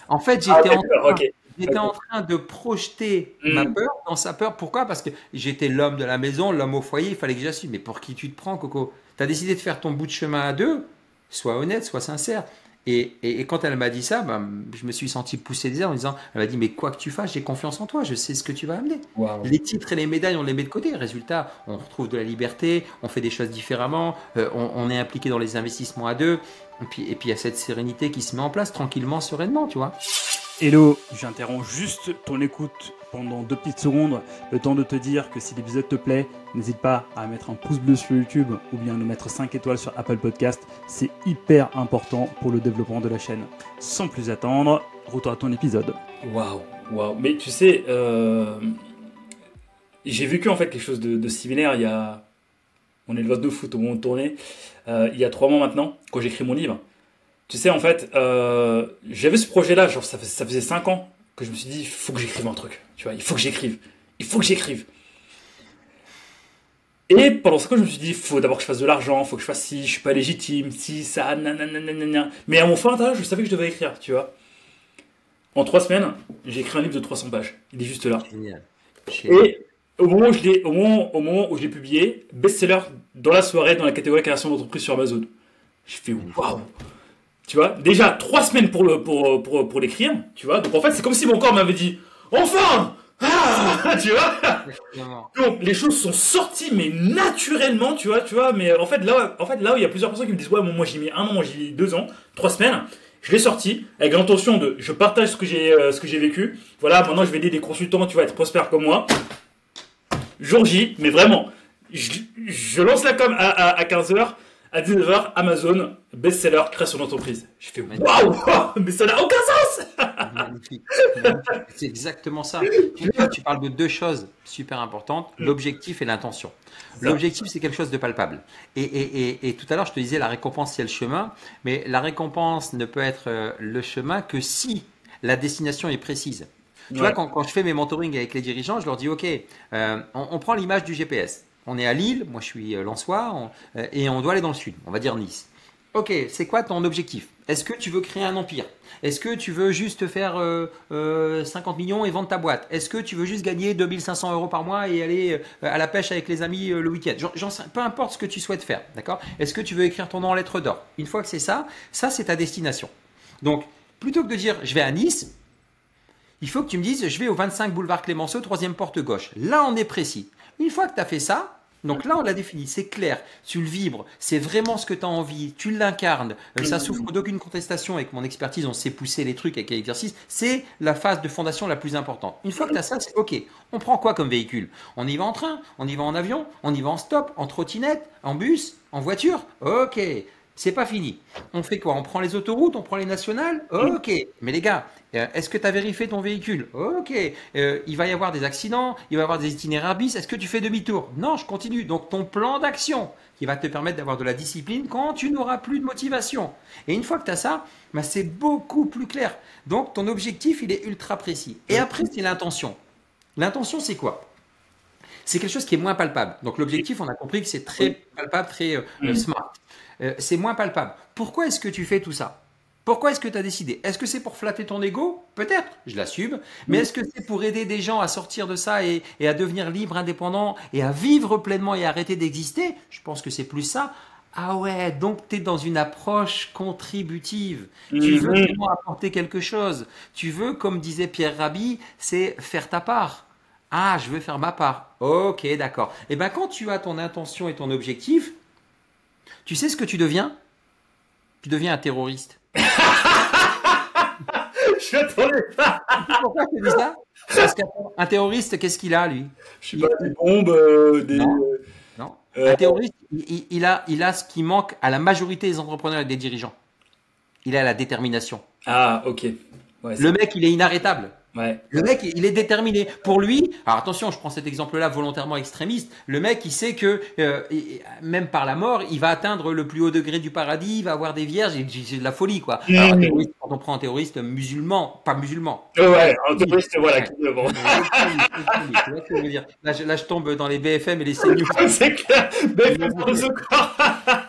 En fait, j'étais en train de projeter ma peur dans sa peur. Pourquoi? Parce que j'étais l'homme de la maison, l'homme au foyer, il fallait que j'assume. Mais pour qui tu te prends, Coco? Tu as décidé de faire ton bout de chemin à deux, sois honnête, sois sincère. Et quand elle m'a dit ça, je me suis senti pousser des airs en disant, elle m'a dit, mais quoi que tu fasses, j'ai confiance en toi, je sais ce que tu vas amener. Wow. Les titres et les médailles, on les met de côté. Résultat, on retrouve de la liberté, on fait des choses différemment, on est impliqué dans les investissements à deux. Et puis il y a cette sérénité qui se met en place tranquillement, sereinement, tu vois. Hello, j'interromps juste ton écoute pendant 2 petites secondes, le temps de te dire que si l'épisode te plaît, n'hésite pas à mettre un pouce bleu sur YouTube ou bien nous mettre 5 étoiles sur Apple Podcast. C'est hyper important pour le développement de la chaîne. Sans plus attendre, retour à ton épisode. Waouh. Mais tu sais, j'ai vécu en fait quelque chose de similaire il y a... On est le 22 foot au moment de tourner. Il y a 3 mois maintenant, quand j'écris mon livre. Tu sais, en fait, j'avais ce projet-là, genre ça faisait 5 ans que je me suis dit, il faut que j'écrive un truc. Tu vois, il faut que j'écrive. Et pendant ce temps, je me suis dit, il faut d'abord que je fasse de l'argent, il faut que je fasse ci, je suis pas légitime, si, ça, nanana. Mais à mon fond intérieur, je savais que je devais écrire, tu vois. En 3 semaines, j'ai écrit un livre de 300 pages. Il est juste là. Génial. Et au moment où je l'ai publié, best-seller dans la soirée, dans la catégorie création d'entreprise sur Amazon. J'ai fait waouh. Tu vois, déjà 3 semaines pour l'écrire, tu vois. Donc en fait, c'est comme si mon corps m'avait dit enfin, tu vois. Donc les choses sont sorties mais naturellement, tu vois. Mais en fait là où il y a plusieurs personnes qui me disent ouais, moi j'ai mis 1 an, moi j'ai mis 2 ans, 3 semaines. Je l'ai sorti avec l'intention de je partage ce que j'ai vécu. Voilà, maintenant je vais aider des consultants, tu vas être prospère comme moi. Jour J, mais vraiment, je lance la com à 15h. À 19h, Amazon, best-seller, création d'entreprise. J'ai fait waouh, mais ça n'a aucun sens. Magnifique. C'est exactement ça. Tu parles de 2 choses super importantes, l'objectif et l'intention. L'objectif, c'est quelque chose de palpable. Et tout à l'heure, je te disais, la récompense, c'est le chemin, mais la récompense ne peut être le chemin que si la destination est précise. Tu vois, quand je fais mes mentorings avec les dirigeants, je leur dis, OK, on prend l'image du GPS. On est à Lille, moi je suis lensois, et on doit aller dans le sud, on va dire Nice. Ok, c'est quoi ton objectif? Est-ce que tu veux créer un empire? Est-ce que tu veux juste faire 50 millions et vendre ta boîte? Est-ce que tu veux juste gagner 2500 € par mois et aller à la pêche avec les amis le week-end? Peu importe ce que tu souhaites faire, d'accord? Est-ce que tu veux écrire ton nom en lettres d'or? Une fois que c'est ça c'est ta destination. Donc, plutôt que de dire je vais à Nice, il faut que tu me dises je vais au 25 boulevard Clémenceau, 3e porte gauche. Là, on est précis. Une fois que tu as fait ça, donc là, on l'a défini, c'est clair, tu le vibres, c'est vraiment ce que tu as envie, tu l'incarnes, ça souffre d'aucune contestation. Avec mon expertise, on sait pousser les trucs avec l'exercice. C'est la phase de fondation la plus importante. Une fois que tu as ça, c'est OK. On prend quoi comme véhicule? On y va en train, on y va en avion, on y va en stop, en trottinette, en bus, en voiture? OK. C'est pas fini. On fait quoi? On prend les autoroutes, on prend les nationales? OK. Mais les gars, est-ce que tu as vérifié ton véhicule? OK. Il va y avoir des accidents, il va y avoir des itinéraires bis. Est-ce que tu fais demi-tour? Non, je continue. Donc ton plan d'action qui va te permettre d'avoir de la discipline quand tu n'auras plus de motivation. Et une fois que tu as ça, bah, c'est beaucoup plus clair. Donc ton objectif, il est ultra précis. Et après, c'est l'intention. L'intention, c'est quoi? C'est quelque chose qui est moins palpable. Donc l'objectif, on a compris que c'est très palpable, très smart. C'est moins palpable. Pourquoi est-ce que tu fais tout ça? Pourquoi est-ce que tu as décidé? Est-ce que c'est pour flatter ton ego? Peut-être, je l'assume. Mais est-ce que c'est pour aider des gens à sortir de ça et à devenir libre, indépendant et à vivre pleinement et arrêter d'exister? Je pense que c'est plus ça. Ah ouais, donc tu es dans une approche contributive. Tu veux vraiment apporter quelque chose. Tu veux, comme disait Pierre Rabhi, c'est faire ta part. Ah, je veux faire ma part. Ok, d'accord. Et bien quand tu as ton intention et ton objectif, tu sais ce que tu deviens? Tu deviens un terroriste. Je m'attendais pas. Pourquoi tu dis ça? Parce qu'un terroriste, qu'est-ce qu'il a, lui? Je sais pas, des bombes, des... Non. Un terroriste, il a ce qui manque à la majorité des entrepreneurs et des dirigeants. Il a la détermination. Ah, ok. Ouais, le mec, il est inarrêtable. Ouais. Le mec, il est déterminé. Pour lui, alors attention, je prends cet exemple-là volontairement extrémiste. Le mec, il sait que même par la mort, il va atteindre le plus haut degré du paradis, il va avoir des vierges, c'est de la folie, quoi. Alors, un terroriste, quand on prend un terroriste musulman, pas musulman. Ouais, un terroriste, voilà. Bon. Là, je tombe dans les BFM et les CNews. C'est clair. BFM,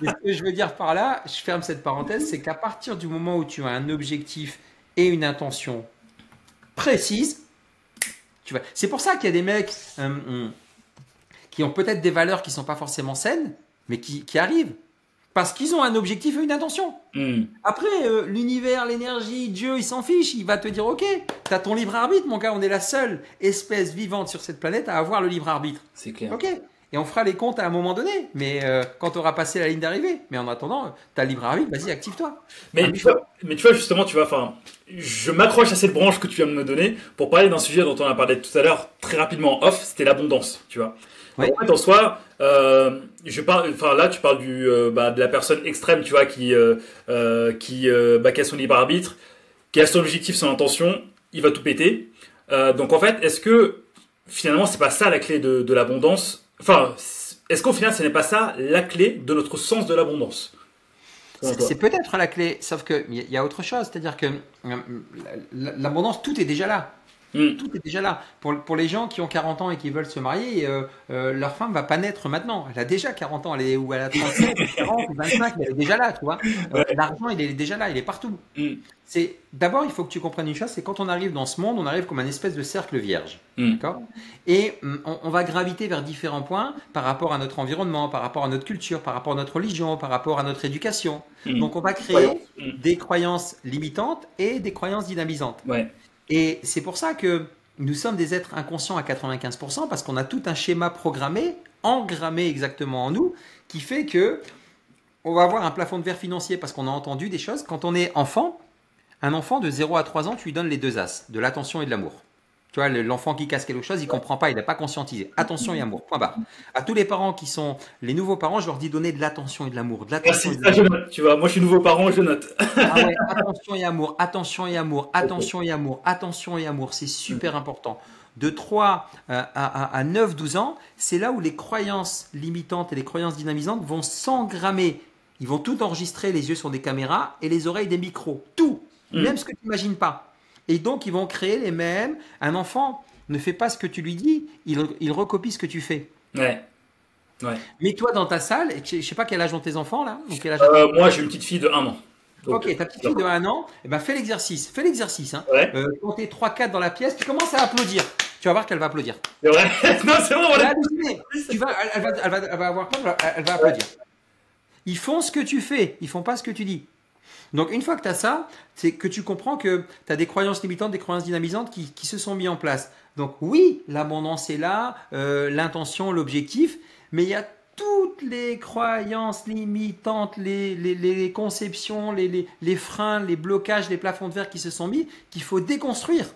ce que je veux dire par là, je ferme cette parenthèse, c'est qu'à partir du moment où tu as un objectif et une intention précise, tu vois. C'est pour ça qu'il y a des mecs qui ont peut-être des valeurs qui ne sont pas forcément saines, mais qui arrivent. Parce qu'ils ont un objectif et une intention. Après, l'univers, l'énergie, Dieu, il s'en fiche. Il va te dire, ok, tu as ton libre arbitre, mon gars. On est la seule espèce vivante sur cette planète à avoir le libre arbitre. C'est clair. Ok. Et on fera les comptes à un moment donné, mais quand tu auras passé la ligne d'arrivée. Mais en attendant, tu as le libre arbitre, vas-y, active-toi. Mais tu vois, justement, je m'accroche à cette branche que tu viens de me donner pour parler d'un sujet dont on a parlé tout à l'heure très rapidement en off, c'était l'abondance, tu vois. Ouais. En fait, en soi, là, tu parles de la personne extrême, tu vois, qui a son libre arbitre, qui a son objectif, son intention, il va tout péter. Donc en fait, est-ce que finalement, c'est pas ça la clé de l'abondance? Enfin, est-ce qu'au final, ce n'est pas ça la clé de notre sens de l'abondance? C'est peut-être la clé, sauf qu'il y a autre chose. C'est-à-dire que l'abondance, tout est déjà là. Tout est déjà là. Pour les gens qui ont 40 ans et qui veulent se marier, leur femme ne va pas naître maintenant. Elle a déjà 40 ans, elle a 37, 40, 25, elle est déjà là, tu vois. L'argent, il est déjà là, il est partout. D'abord, il faut que tu comprennes une chose, c'est quand on arrive dans ce monde, on arrive comme un espèce de cercle vierge. D'accord? Et on va graviter vers différents points par rapport à notre environnement, par rapport à notre culture, par rapport à notre religion, par rapport à notre éducation. Donc, on va créer des croyances limitantes et des croyances dynamisantes. Ouais. Et c'est pour ça que nous sommes des êtres inconscients à 95% parce qu'on a tout un schéma programmé, engrammé exactement en nous, qui fait que on va avoir un plafond de verre financier parce qu'on a entendu des choses. Quand on est enfant, un enfant de 0 à 3 ans, tu lui donnes les deux as, de l'attention et de l'amour. Tu vois, l'enfant qui casse quelque chose, il ne comprend pas, il n'a pas conscientisé. Attention et amour, point barre. À tous les parents qui sont les nouveaux parents, je leur dis donner de l'attention et de l'amour. Je note, tu vois, moi je suis nouveau parent, je note. Ah ouais, attention et amour, attention et amour, attention et amour, attention et amour, c'est super important. De 3 à 9, 12 ans, c'est là où les croyances limitantes et les croyances dynamisantes vont s'engrammer. Ils vont tout enregistrer, les yeux sur des caméras et les oreilles des micros. Tout, même ce que tu n'imagines pas. Et donc, ils vont créer les mêmes. Un enfant ne fait pas ce que tu lui dis, il recopie ce que tu fais. Ouais. Mais toi, dans ta salle, je ne sais pas quel âge ont tes enfants là. Donc, moi, j'ai une petite fille de 1 an. Donc, ok, ta petite fille de 1 an, fais l'exercice. Fais l'exercice. Hein. Ouais. Quand tu es 3-4 dans la pièce, tu commences à applaudir. Tu vas voir qu'elle va applaudir. C'est vrai? Non, c'est vrai, voilà. Elle va avoir peur, elle va applaudir. Ils font ce que tu fais, ils font pas ce que tu dis. Donc, une fois que tu as ça, c'est que tu comprends que tu as des croyances limitantes, des croyances dynamisantes qui se sont mis en place. Donc, oui, l'abondance est là, l'intention, l'objectif, mais il y a toutes les croyances limitantes, les conceptions, les freins, les blocages, les plafonds de verre qui se sont mis, qu'il faut déconstruire.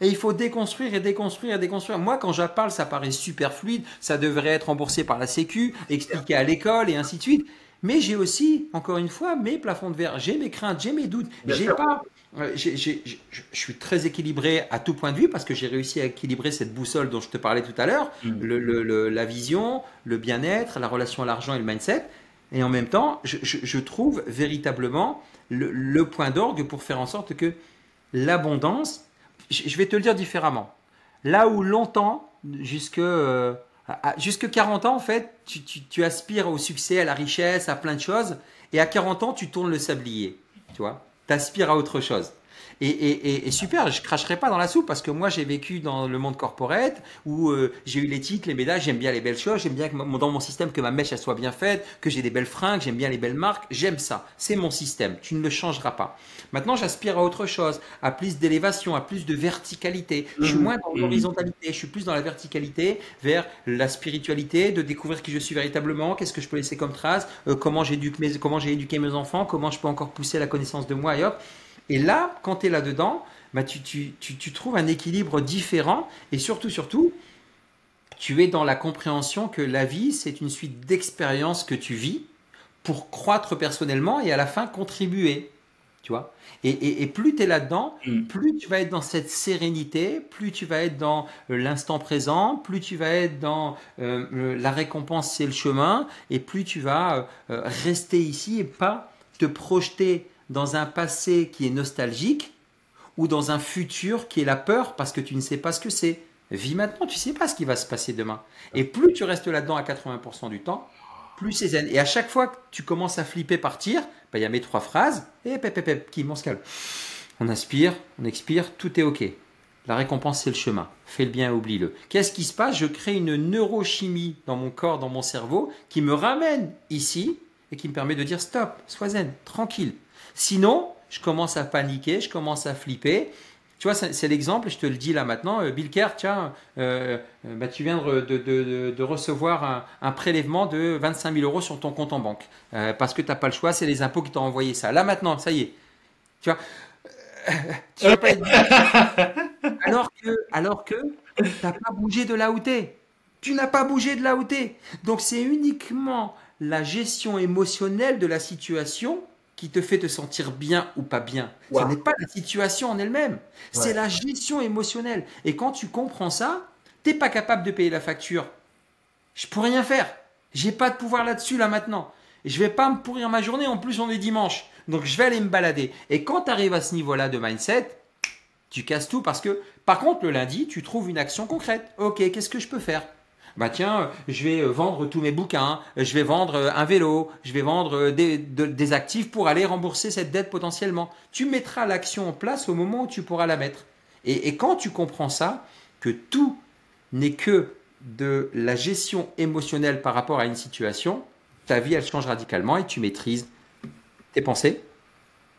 Et il faut déconstruire et déconstruire et déconstruire. Moi, quand j'en parle, ça paraît super fluide, ça devrait être remboursé par la Sécu, expliqué à l'école et ainsi de suite. Mais j'ai aussi, encore une fois, mes plafonds de verre, j'ai mes craintes, j'ai mes doutes. Je suis très équilibré à tout point de vue parce que j'ai réussi à équilibrer cette boussole dont je te parlais tout à l'heure, la vision, le bien-être, la relation à l'argent et le mindset. Et en même temps, je trouve véritablement le point d'orgue pour faire en sorte que l'abondance, je vais te le dire différemment. Là où longtemps, jusque 40 ans, en fait, tu aspires au succès, à la richesse, à plein de choses. Et à 40 ans, tu tournes le sablier. Tu vois, tu aspires à autre chose. Et super, je cracherai pas dans la soupe parce que moi j'ai vécu dans le monde corporate où j'ai eu les titres, les médailles, j'aime bien les belles choses, j'aime bien que dans mon système que ma mèche elle soit bien faite, que j'ai des belles fringues, j'aime bien les belles marques, j'aime ça, c'est mon système, tu ne le changeras pas. Maintenant j'aspire à autre chose, à plus d'élévation, à plus de verticalité, je suis moins dans l'horizontalité, je suis plus dans la verticalité vers la spiritualité, de découvrir qui je suis véritablement, qu'est-ce que je peux laisser comme trace, comment j'ai éduqué mes enfants, comment je peux encore pousser la connaissance de moi et hop. Et là, quand tu es là-dedans, bah tu trouves un équilibre différent et surtout, tu es dans la compréhension que la vie, c'est une suite d'expériences que tu vis pour croître personnellement et à la fin contribuer. Tu vois, et plus tu es là-dedans, plus tu vas être dans cette sérénité, plus tu vas être dans l'instant présent, plus tu vas être dans la récompense, c'est le chemin, et plus tu vas rester ici et pas te projeter dans un passé qui est nostalgique ou dans un futur qui est la peur parce que tu ne sais pas ce que c'est. Vis maintenant, tu ne sais pas ce qui va se passer demain. Et plus tu restes là-dedans à 80% du temps, plus c'est zen. Et à chaque fois que tu commences à flipper, partir, il y a mes 3 phrases, et qui m'en se calme. On inspire, on expire, tout est OK. La récompense, c'est le chemin. Fais le bien et oublie-le. Qu'est-ce qui se passe? Je crée une neurochimie dans mon corps, dans mon cerveau, qui me ramène ici et qui me permet de dire stop, sois zen, tranquille. Sinon, je commence à paniquer, je commence à flipper. Tu vois, c'est l'exemple, je te le dis là maintenant. Bill Kerr, tiens, tu viens de recevoir un prélèvement de 25 000 € sur ton compte en banque. Parce que tu n'as pas le choix, c'est les impôts qui t'ont envoyé ça. Là maintenant, ça y est. Tu vois, tu vas pas être... Alors que tu n'as pas bougé de là où tu es. Tu n'as pas bougé de là où tu es. Donc c'est uniquement la gestion émotionnelle de la situation qui te fait te sentir bien ou pas bien. Wow. Ce n'est pas la situation en elle-même, c'est la gestion émotionnelle. Et quand tu comprends ça, tu n'es pas capable de payer la facture. Je ne peux rien faire. Je n'ai pas de pouvoir là-dessus, là maintenant. Et je ne vais pas me pourrir ma journée, en plus on est dimanche. Donc je vais aller me balader. Et quand tu arrives à ce niveau-là de mindset, tu casses tout parce que, par contre, le lundi, tu trouves une action concrète. Ok, qu'est-ce que je peux faire ? Bah tiens, je vais vendre tous mes bouquins, je vais vendre un vélo, je vais vendre des actifs pour aller rembourser cette dette potentiellement. Tu mettras l'action en place au moment où tu pourras la mettre. Et quand tu comprends ça, que tout n'est que de la gestion émotionnelle par rapport à une situation, ta vie, elle change radicalement et tu maîtrises tes pensées,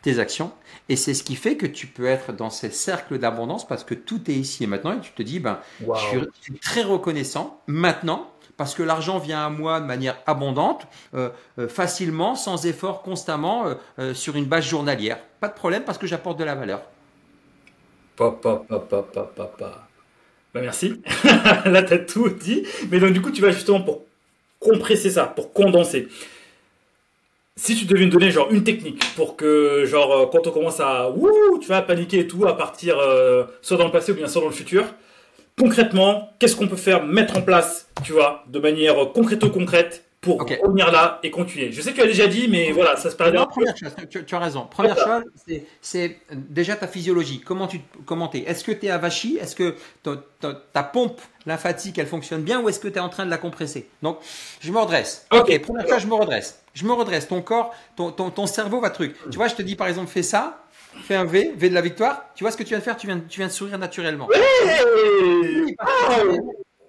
tes actions. Et c'est ce qui fait que tu peux être dans ces cercles d'abondance parce que tout est ici et maintenant et tu te dis, wow. je suis très reconnaissant maintenant parce que l'argent vient à moi de manière abondante, facilement, sans effort, constamment, sur une base journalière. Pas de problème parce que j'apporte de la valeur. Merci. Là, tu as tout dit. Mais donc, du coup, tu vas justement pour compresser ça, pour condenser. Si tu devais me donner genre une technique pour que genre quand on commence à tu vas paniquer et tout à partir soit dans le passé ou bien soit dans le futur, concrètement, qu'est-ce qu'on peut faire, mettre en place, tu vois, de manière concrète pour revenir là et continuer. Je sais que tu as déjà dit, mais voilà, ça se paraît bien. Première chose, tu as raison. Première chose, c'est déjà ta physiologie. Comment t'es ? Est-ce que tu es avachi ? Est-ce que ta pompe lymphatique, elle fonctionne bien ou est-ce que tu es en train de la compresser ? Donc, je me redresse. Ok, première chose, je me redresse. Je me redresse. Ton corps, ton cerveau va truc. Tu vois, je te dis par exemple, fais ça. Fais un V de la victoire. Tu vois ce que tu viens de faire ? Tu viens de sourire naturellement.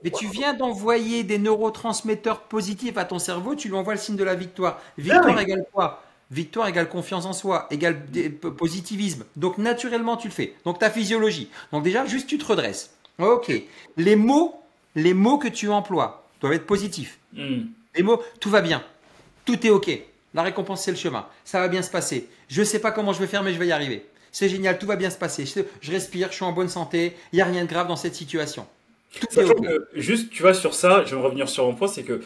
Mais tu viens d'envoyer des neurotransmetteurs positifs à ton cerveau, tu lui envoies le signe de la victoire. Victoire égale quoi ? victoire égale confiance en soi, égale positivisme. Donc naturellement, tu le fais. Donc ta physiologie. Donc déjà, juste tu te redresses. Ok. Les mots que tu emploies doivent être positifs. Les mots, tout va bien. Tout est ok. La récompense, c'est le chemin. Ça va bien se passer. Je ne sais pas comment je vais faire, mais je vais y arriver. C'est génial, tout va bien se passer. Je respire, je suis en bonne santé. Il n'y a rien de grave dans cette situation. Tout est ok. Juste, tu vois, sur ça, je vais revenir sur un point, c'est que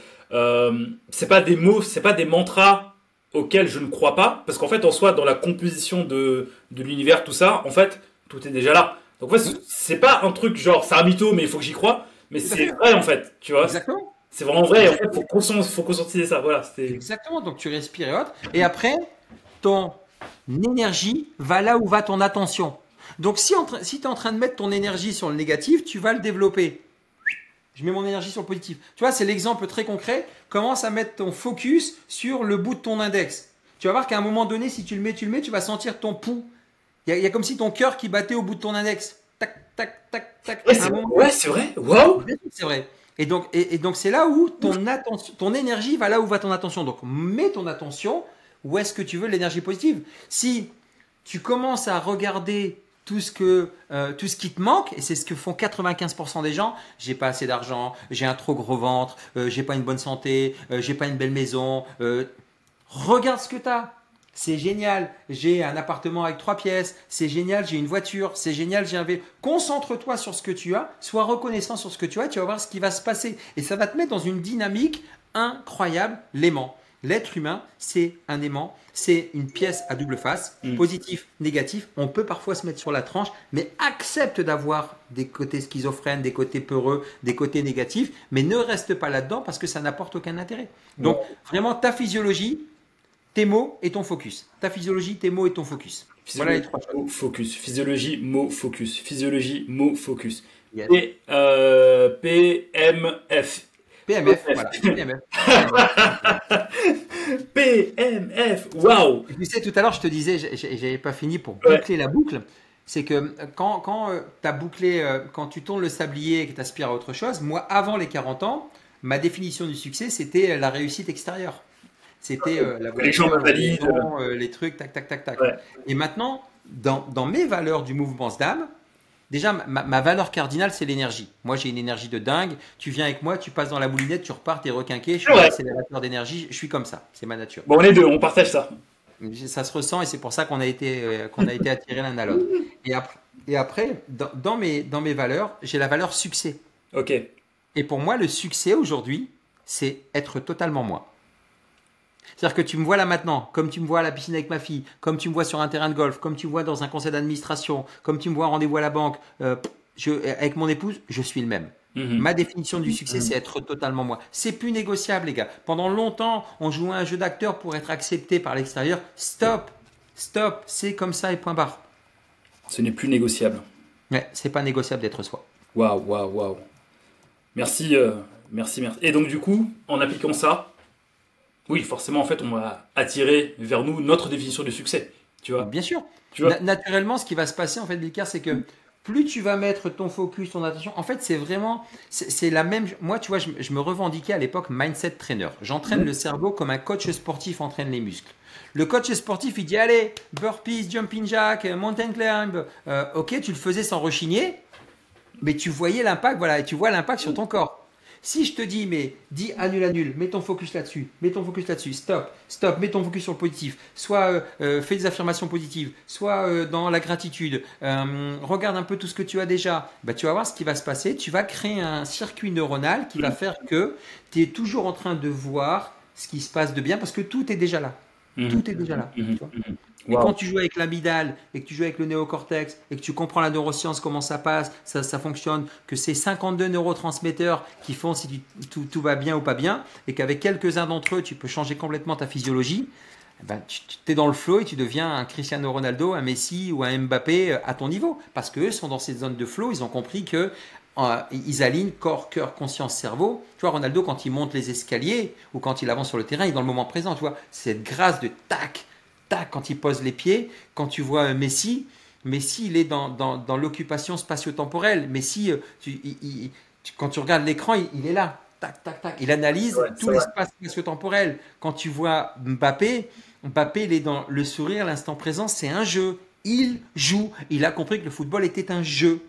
c'est pas des mots, c'est pas des mantras auxquels je ne crois pas, parce qu'en fait, en soi, dans la composition de l'univers, tout ça, en fait, tout est déjà là. Donc, en fait, c'est pas un truc genre, c'est un mytho, mais il faut que j'y croie, mais c'est vrai, en fait, tu vois. Exactement. C'est vraiment vrai, en fait, faut conscientiser ça, voilà. Exactement, donc tu respires et autres. Et après, ton énergie va là où va ton attention. Donc, si tu es en train de mettre ton énergie sur le négatif, tu vas le développer. Je mets mon énergie sur le positif. Tu vois, c'est l'exemple très concret. Commence à mettre ton focus sur le bout de ton index. Tu vas voir qu'à un moment donné, si tu le mets, tu vas sentir ton pouls. Il y a comme si ton cœur qui battait au bout de ton index. Tac, tac, tac, tac. Ouais, c'est vrai. Waouh. C'est vrai. Et donc, c'est là où ton énergie va là où va ton attention. Donc, mets ton attention où est-ce que tu veux l'énergie positive. Si tu commences à regarder tout ce qui te manque, et c'est ce que font 95% des gens, j'ai pas assez d'argent, j'ai un trop gros ventre, j'ai pas une bonne santé, j'ai pas une belle maison, regarde ce que tu as. C'est génial, j'ai un appartement avec 3 pièces, c'est génial, j'ai une voiture, c'est génial, j'ai un vélo. Concentre-toi sur ce que tu as, sois reconnaissant sur ce que tu as, tu vas voir ce qui va se passer. Et ça va te mettre dans une dynamique incroyable, l'aimant. L'être humain, c'est un aimant, c'est une pièce à double face, positif, négatif. On peut parfois se mettre sur la tranche, mais accepte d'avoir des côtés schizophrènes, des côtés peureux, des côtés négatifs, mais ne reste pas là-dedans parce que ça n'apporte aucun intérêt. Donc, vraiment, ta physiologie, tes mots et ton focus. Ta physiologie, tes mots et ton focus. Voilà les 3 choses. Focus. Physiologie, mot, focus. Physiologie, mot, focus. Yes. PMF. PMF, voilà. PMF. PMF, waouh! Tu sais, tout à l'heure, je te disais, j'avais pas fini pour boucler la boucle. C'est que quand tu as bouclé, quand tu tournes le sablier et que tu aspires à autre chose, moi, avant les 40 ans, ma définition du succès, c'était la réussite extérieure. C'était la voiture, les trucs, tac, tac, tac, tac. Ouais. Et maintenant, dans mes valeurs du mouvement SDAM, déjà, ma valeur cardinale, c'est l'énergie. Moi, j'ai une énergie de dingue. Tu viens avec moi, tu passes dans la moulinette, tu repars, t'es requinqué. Je suis un accélérateur d'énergie. Je suis comme ça. C'est ma nature. Bon, on est deux, on partage ça. Ça se ressent et c'est pour ça qu'on a été attirés l'un à l'autre. Et après, dans mes valeurs, j'ai la valeur succès. Ok. Et pour moi, le succès aujourd'hui, c'est être totalement moi. C'est-à-dire que tu me vois là maintenant, comme tu me vois à la piscine avec ma fille, comme tu me vois sur un terrain de golf, comme tu me vois dans un conseil d'administration, comme tu me vois en rendez-vous à la banque, avec mon épouse, je suis le même. Ma définition du succès, c'est être totalement moi. C'est plus négociable, les gars. Pendant longtemps, on jouait à un jeu d'acteur pour être accepté par l'extérieur. Stop, c'est comme ça et point barre. Ce n'est plus négociable. Ouais, c'est pas négociable d'être soi. Waouh. Merci. Et donc, du coup, en appliquant ça, oui, forcément, en fait, on va attirer vers nous notre définition du succès. Tu vois ? Bien sûr. Tu vois ? Naturellement, ce qui va se passer, en fait, Bilkar, c'est que plus tu vas mettre ton focus, ton attention, en fait, c'est la même. Moi, tu vois, je me revendiquais à l'époque mindset trainer. J'entraîne le cerveau comme un coach sportif entraîne les muscles. Le coach sportif, il dit allez, burpees, jumping jack, mountain climb. Ok, tu le faisais sans rechigner, mais tu voyais l'impact, voilà, et tu vois l'impact sur ton corps. Si je te dis, dis annule, mets ton focus là-dessus, stop, mets ton focus sur le positif, soit fais des affirmations positives, soit dans la gratitude, regarde un peu tout ce que tu as déjà, tu vas voir ce qui va se passer, tu vas créer un circuit neuronal qui va faire que tu es toujours en train de voir ce qui se passe de bien parce que tout est déjà là. Tout est déjà là. Tu vois. Et quand tu joues avec l'amygdale et que tu joues avec le néocortex et que tu comprends la neuroscience, comment ça passe, ça fonctionne, que c'est 52 neurotransmetteurs qui font si tout va bien ou pas bien et qu'avec quelques-uns d'entre eux, tu peux changer complètement ta physiologie, tu es dans le flow et tu deviens un Cristiano Ronaldo, un Messi ou un Mbappé à ton niveau. Parce qu'eux sont dans cette zone de flow, ils ont compris que ils alignent corps, cœur, conscience, cerveau. Tu vois, Ronaldo, quand il monte les escaliers ou quand il avance sur le terrain, il est dans le moment présent. Tu vois, cette grâce de tac, quand il pose les pieds. Quand tu vois Messi, il est dans l'occupation spatio-temporelle. Messi, quand tu regardes l'écran, il est là. Tac. Il analyse tout l'espace spatio-temporel. Quand tu vois Mbappé, Mbappé, il est dans le sourire, l'instant présent, c'est un jeu. Il joue. Il a compris que le football était un jeu.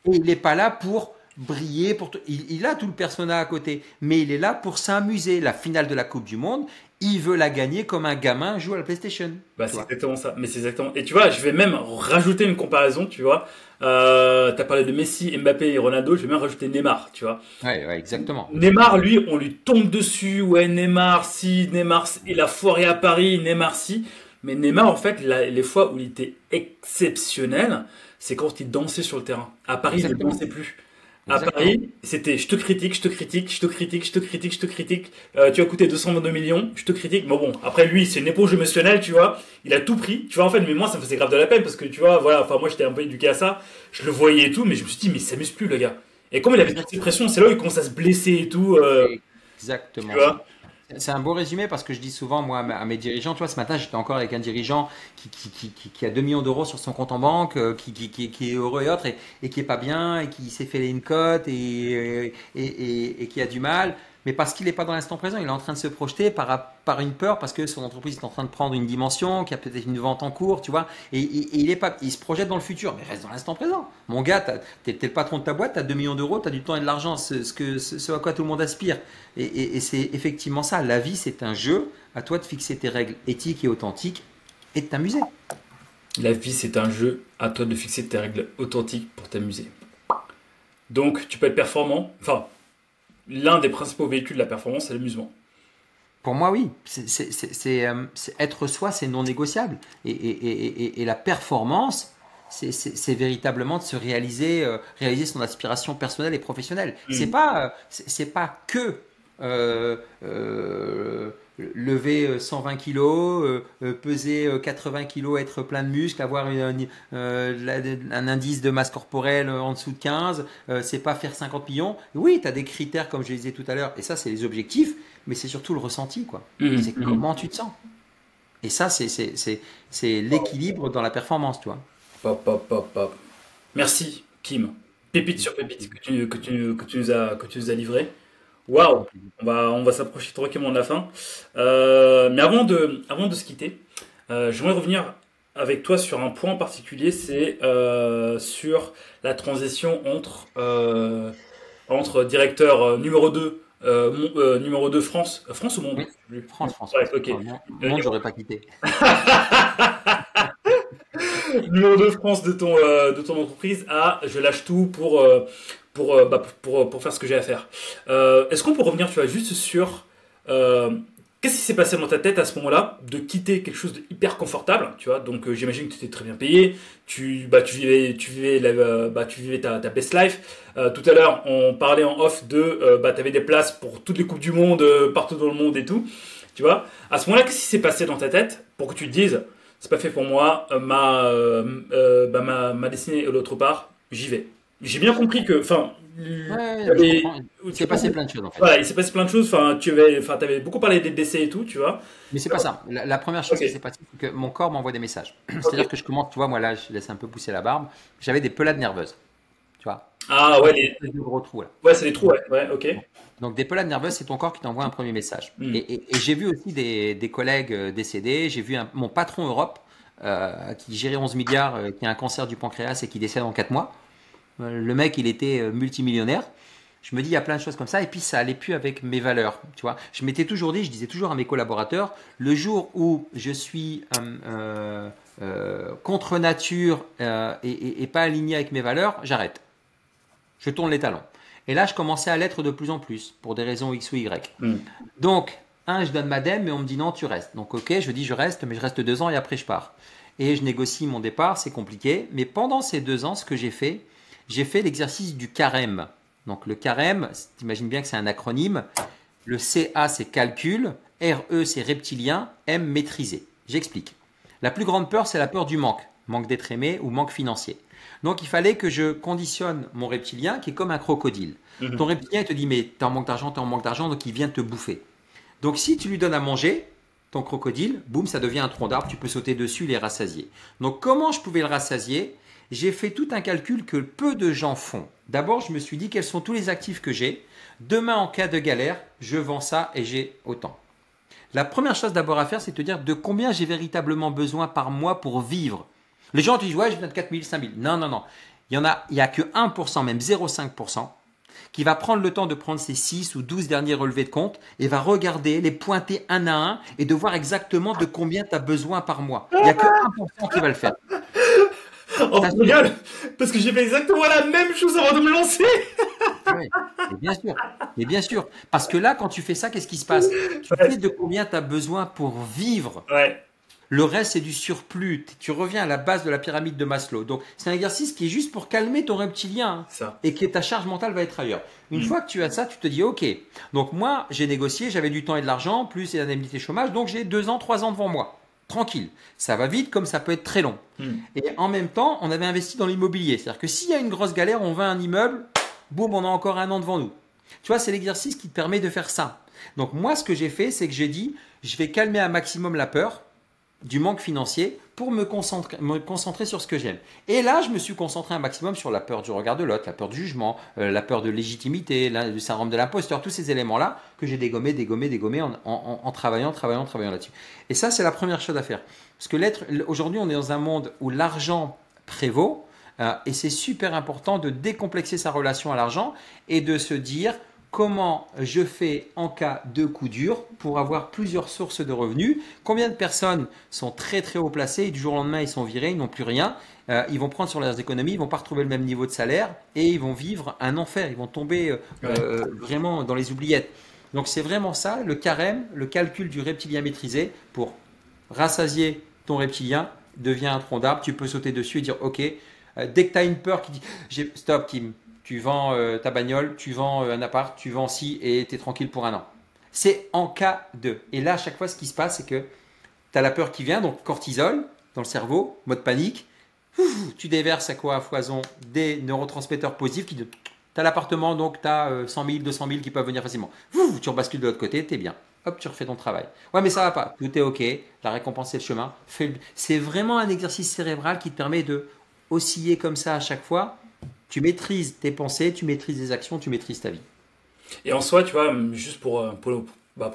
Et il n'est pas là pour briller. Il a tout le persona à côté. Mais il est là pour s'amuser. La finale de la Coupe du Monde, il veut la gagner comme un gamin joue à la PlayStation. Bah, c'est exactement ça. Mais c'est exactement. Et tu vois, je vais même rajouter une comparaison, tu vois. T'as parlé de Messi, Mbappé et Ronaldo, je vais même rajouter Neymar, tu vois. Ouais, exactement. Neymar, lui, on lui tombe dessus. Ouais, Neymar, si, Neymar, il a foiré à Paris, Neymar, si. Mais Neymar, en fait, les fois où il était exceptionnel, c'est quand il dansait sur le terrain. À Paris, il ne dansait plus. À Paris, c'était je te critique, je te critique, je te critique, je te critique, je te critique. Tu as coûté 222 millions, je te critique. Bon, après lui, c'est une éponge émotionnelle, tu vois. Il a tout pris, tu vois. En fait, mais moi, ça me faisait grave de la peine parce que tu vois, voilà. Enfin, moi, j'étais un peu éduqué à ça. Je le voyais et tout, mais je me suis dit, mais il s'amuse plus, le gars. Et comme il avait toute cette pression, c'est là où il commence à se blesser et tout. Exactement. Tu vois. C'est un beau résumé parce que je dis souvent, moi, à mes dirigeants, tu vois, ce matin, j'étais encore avec un dirigeant qui a 2 millions d'euros sur son compte en banque, qui est heureux et autres, et qui est pas bien, et qui s'est fait une cote, et qui a du mal. Mais parce qu'il n'est pas dans l'instant présent, il est en train de se projeter par une peur, parce que son entreprise est en train de prendre une dimension, qu'il y a peut-être une vente en cours, tu vois, et il se projette dans le futur, mais reste dans l'instant présent. Mon gars, t'es le patron de ta boîte, tu as 2 millions d'euros, tu as du temps et de l'argent, ce à quoi tout le monde aspire. Et c'est effectivement ça, la vie c'est un jeu, à toi de fixer tes règles éthiques et authentiques et de t'amuser. La vie, c'est un jeu, à toi de fixer tes règles authentiques pour t'amuser. Donc, tu peux être performant, enfin, l'un des principaux véhicules de la performance, c'est l'amusement. Pour moi, oui. Être soi, c'est non négociable. Et la performance, c'est véritablement de se réaliser son aspiration personnelle et professionnelle. C'est pas que lever 120 kilos, peser 80 kilos, être plein de muscles, avoir un indice de masse corporelle en dessous de 15, c'est pas faire 50 millions. Oui, tu as des critères comme je disais tout à l'heure, et ça c'est les objectifs, mais c'est surtout le ressenti, quoi. C'est comment tu te sens. Et ça c'est l'équilibre dans la performance, tu vois. Pop. Merci, Kim. Pépite sur pépite que tu nous as livré. Waouh, on va s'approcher tranquillement de la fin. Mais avant de se quitter, j'aimerais revenir avec toi sur un point en particulier, c'est sur la transition entre directeur numéro 2 numéro 2 France. France ou Monde? Oui. France. Ouais, ok. Monde, j'aurais pas quitté. Numéro 2 France de ton entreprise à je lâche tout pour faire ce que j'ai à faire. Est-ce qu'on peut revenir, tu vois, juste sur qu'est-ce qui s'est passé dans ta tête à ce moment-là de quitter quelque chose de hyper confortable, tu vois? Donc j'imagine que tu étais très bien payé, tu vivais ta best life. Tout à l'heure, on parlait en off de tu avais des places pour toutes les coupes du monde partout dans le monde et tout, tu vois? À ce moment-là, qu'est-ce qui s'est passé dans ta tête pour que tu te dises c'est pas fait pour moi, ma destinée est l'autre part, j'y vais. J'ai bien compris que, enfin, il s'est passé plein de choses en fait. Voilà, il s'est passé plein de choses. Enfin, tu avais beaucoup parlé des décès et tout, tu vois. Mais c'est pas ça. La première chose qui s'est passée, c'est que mon corps m'envoie des messages. C'est-à-dire que je commence, tu vois, moi là, je laisse un peu pousser la barbe. J'avais des pelades nerveuses, tu vois. Ah ouais, des gros trous là. Ouais, c'est des trous, ouais, ok. Donc des pelades nerveuses, c'est ton corps qui t'envoie un premier message. Et j'ai vu aussi des collègues décédés. J'ai vu mon patron Europe qui gérait 11 milliards, qui a un cancer du pancréas et qui décède en 4 mois. Le mec, il était multimillionnaire. Je me dis, il y a plein de choses comme ça. Et puis, ça allait plus avec mes valeurs. Tu vois, je disais toujours à mes collaborateurs, le jour où je suis contre nature et pas aligné avec mes valeurs, j'arrête. Je tourne les talons. Et là, je commençais à l'être de plus en plus pour des raisons X ou Y. Donc, je donne ma dème, mais on me dit non, tu restes. Donc, ok, je dis je reste, mais je reste 2 ans et après je pars. Et je négocie mon départ, c'est compliqué. Mais pendant ces 2 ans, ce que j'ai fait l'exercice du carême. Donc, le carême, t'imagines bien que c'est un acronyme. Le CA, c'est calcul. RE, c'est reptilien. M, maîtriser. J'explique. La plus grande peur, c'est la peur du manque. Manque d'être aimé ou manque financier. Donc, il fallait que je conditionne mon reptilien qui est comme un crocodile. Ton reptilien, il te dit, mais t'es en manque d'argent, donc il vient te bouffer. Donc, si tu lui donnes à manger, ton crocodile, boum, ça devient un tronc d'arbre, tu peux sauter dessus, les rassasier. Donc, comment je pouvais le rassasier? J'ai fait tout un calcul que peu de gens font. D'abord, je me suis dit, quels sont tous les actifs que j'ai? Demain, en cas de galère, je vends ça et j'ai autant. La première chose d'abord à faire, c'est de te dire de combien j'ai véritablement besoin par mois pour vivre. Les gens te disent, ouais, j'ai besoin de 4 000, 5 000. Non, non, non. Il y a que 1%, même 0,5%, qui va prendre le temps de prendre ses 6 ou 12 derniers relevés de compte et va regarder, les pointer un à un et de voir exactement de combien tu as besoin par mois. Il n'y a que 1% qui va le faire. Oh, regarde, parce que j'ai fait exactement la même chose avant de me lancer. Oui, mais bien sûr. Parce que là, quand tu fais ça, qu'est-ce qui se passe? Tu sais de combien tu as besoin pour vivre. Ouais. Le reste, c'est du surplus. Tu reviens à la base de la pyramide de Maslow. Donc, c'est un exercice qui est juste pour calmer ton reptilien Ça. et que ta charge mentale va être ailleurs. Une fois que tu as ça, tu te dis, OK. Donc, moi, j'ai négocié, j'avais du temps et de l'argent, plus les indemnités chômage. Donc, j'ai 2 ans, 3 ans devant moi. Tranquille. Ça va vite comme ça peut être très long. Et en même temps, on avait investi dans l'immobilier. C'est-à-dire que s'il y a une grosse galère, on vend un immeuble, boum, on a encore 1 an devant nous. Tu vois, c'est l'exercice qui te permet de faire ça. Donc, moi, ce que j'ai fait, c'est que j'ai dit, je vais calmer un maximum la peur du manque financier pour me concentrer sur ce que j'aime. Et là, je me suis concentré un maximum sur la peur du regard de l'autre, la peur du jugement, la peur de légitimité, du syndrome de l'imposteur, tous ces éléments-là que j'ai dégommés en travaillant là-dessus. Et ça, c'est la première chose à faire. Parce que aujourd'hui, on est dans un monde où l'argent prévaut et c'est super important de décomplexer sa relation à l'argent et de se dire comment je fais en cas de coup dur pour avoir plusieurs sources de revenus. Combien de personnes sont très très haut placées et du jour au lendemain ils sont virés, ils n'ont plus rien. Ils vont prendre sur leurs économies, ils vont pas retrouver le même niveau de salaire et ils vont vivre un enfer. Ils vont tomber vraiment dans les oubliettes. Donc c'est vraiment ça, le carême, le calcul du reptilien maîtrisé pour rassasier ton reptilien, devient un tronc d'arbre, tu peux sauter dessus et dire ok, dès que tu as une peur qui dit stop Kim, tu vends ta bagnole, tu vends un appart, tu vends ci et tu es tranquille pour 1 an. C'est en cas de. Et là, à chaque fois, ce qui se passe, c'est que tu as la peur qui vient, donc cortisol dans le cerveau, mode panique. Tu déverses à quoi à foison des neurotransmetteurs positifs qui disent tu as l'appartement, donc tu as 100 000, 200 000 qui peuvent venir facilement. Tu rebascules de l'autre côté, tu es bien. Hop, tu refais ton travail. Ouais, mais ça va pas. Tout est OK. La récompense, c'est le chemin. C'est vraiment un exercice cérébral qui te permet de osciller comme ça à chaque fois. Tu maîtrises tes pensées, tu maîtrises tes actions, tu maîtrises ta vie. Et en soi, tu vois, juste pour le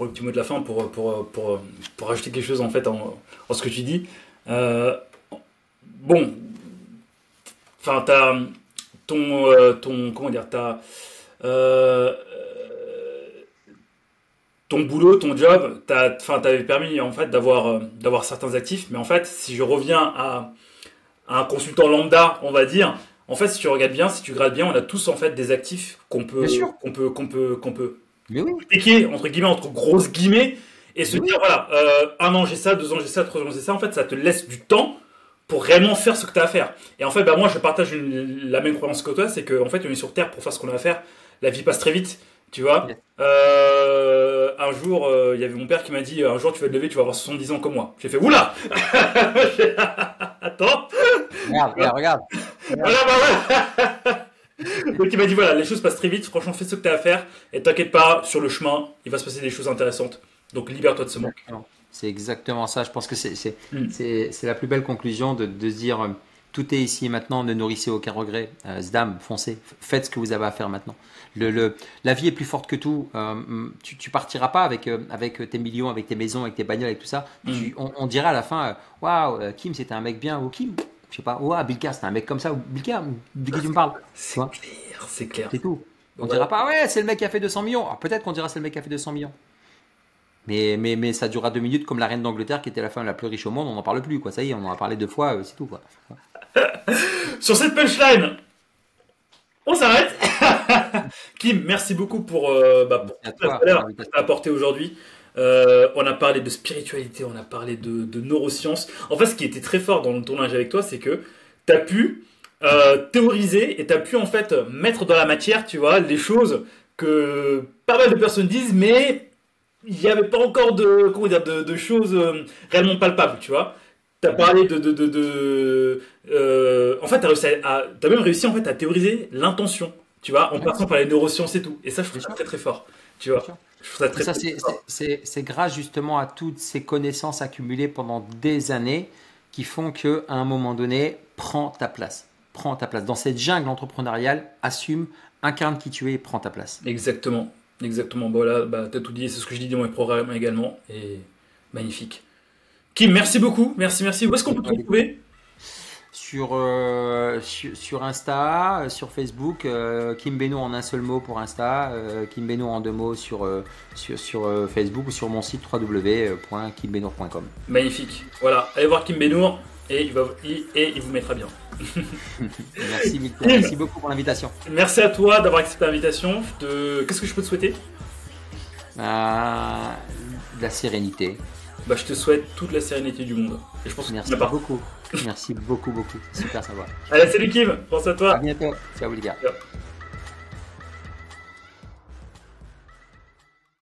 petit mot de la fin, pour rajouter quelque chose en fait en ce que tu dis. Bon, enfin, t'as comment dire, ton boulot, ton job, t'avais permis en fait d'avoir certains actifs, mais en fait, si je reviens à un consultant lambda, on va dire. En fait, si tu regardes bien, si tu grades bien, on a tous en fait des actifs qu'on peut Mais oui. piquer entre guillemets, entre grosses guillemets, et se dire voilà, 1 an j'ai ça, 2 ans j'ai ça, 3 ans j'ai ça. En fait, ça te laisse du temps pour réellement faire ce que tu as à faire. Et en fait, moi, je partage la même croyance que toi, c'est qu'en fait, on est sur Terre pour faire ce qu'on a à faire. La vie passe très vite, tu vois. Un jour, il y avait mon père qui m'a dit un jour tu vas te lever, tu vas avoir 70 ans comme moi. J'ai fait oula. Attends. Regarde. Voilà. Donc il m'a dit voilà, les choses passent très vite, franchement fais ce que tu as à faire et t'inquiète pas, sur le chemin, il va se passer des choses intéressantes. Donc libère-toi de ce manque. C'est exactement ça. Je pense que c'est la plus belle conclusion de se dire tout est ici et maintenant, ne nourrissez aucun regret. Zdam, foncez, faites ce que vous avez à faire maintenant. La vie est plus forte que tout. Tu partiras pas avec tes millions, avec tes maisons, avec tes bagnoles, avec tout ça. On dira à la fin, waouh, Kim c'était un mec bien, ou Kim, je sais pas, ouah, Bilka c'était un mec comme ça, ou Bilka, de qui tu me parles? C'est clair. C'est tout. On dira pas, ouais, c'est le mec qui a fait 200 millions. Alors, peut-être qu'on dira c'est le mec qui a fait 200 millions. Mais ça durera 2 minutes comme la reine d'Angleterre qui était la femme la plus riche au monde, on n'en parle plus, quoi. Ça y est, on en a parlé 2 fois, c'est tout, quoi. Sur cette punchline, on s'arrête. Kim, merci beaucoup pour toute la valeur que tu as apporté aujourd'hui. On a parlé de spiritualité, on a parlé de neurosciences. En fait, ce qui était très fort dans le tournage avec toi, c'est que tu as pu théoriser et tu as pu en fait mettre dans la matière, tu vois, les choses que pas mal de personnes disent, mais il n'y avait pas encore de choses réellement palpables, tu vois. Tu as parlé en fait, t'as même réussi en fait à théoriser l'intention, tu vois, en passant par les neurosciences et tout. Et ça, je trouve ça très très fort, tu vois. Je trouve ça très, très fort. C'est grâce justement à toutes ces connaissances accumulées pendant des années qui font qu'à un moment donné, prends ta place. Prends ta place. Dans cette jungle entrepreneuriale, assume, incarne qui tu es et prends ta place. Exactement. Exactement, voilà, bah, t'as tout dit, c'est ce que je dis dans mes programmes également, et magnifique. Kim, merci beaucoup, merci. Où est-ce qu'on peut te retrouver? Sur Insta, sur Facebook, Kim Beno en un seul mot pour Insta, Kim Beno en deux mots sur Facebook ou sur mon site www.kimbenour.com. Magnifique, voilà, allez voir Kim Benour et il vous mettra bien. Merci Victor, merci beaucoup pour l'invitation. Merci à toi d'avoir accepté l'invitation. Qu'est-ce que je peux te souhaiter? De la sérénité. Bah, je te souhaite toute la sérénité du monde. Et je pense merci beaucoup. Merci beaucoup. Super sympa. Allez, salut Kim, pense à toi. À bientôt. Ciao les gars. Ciao.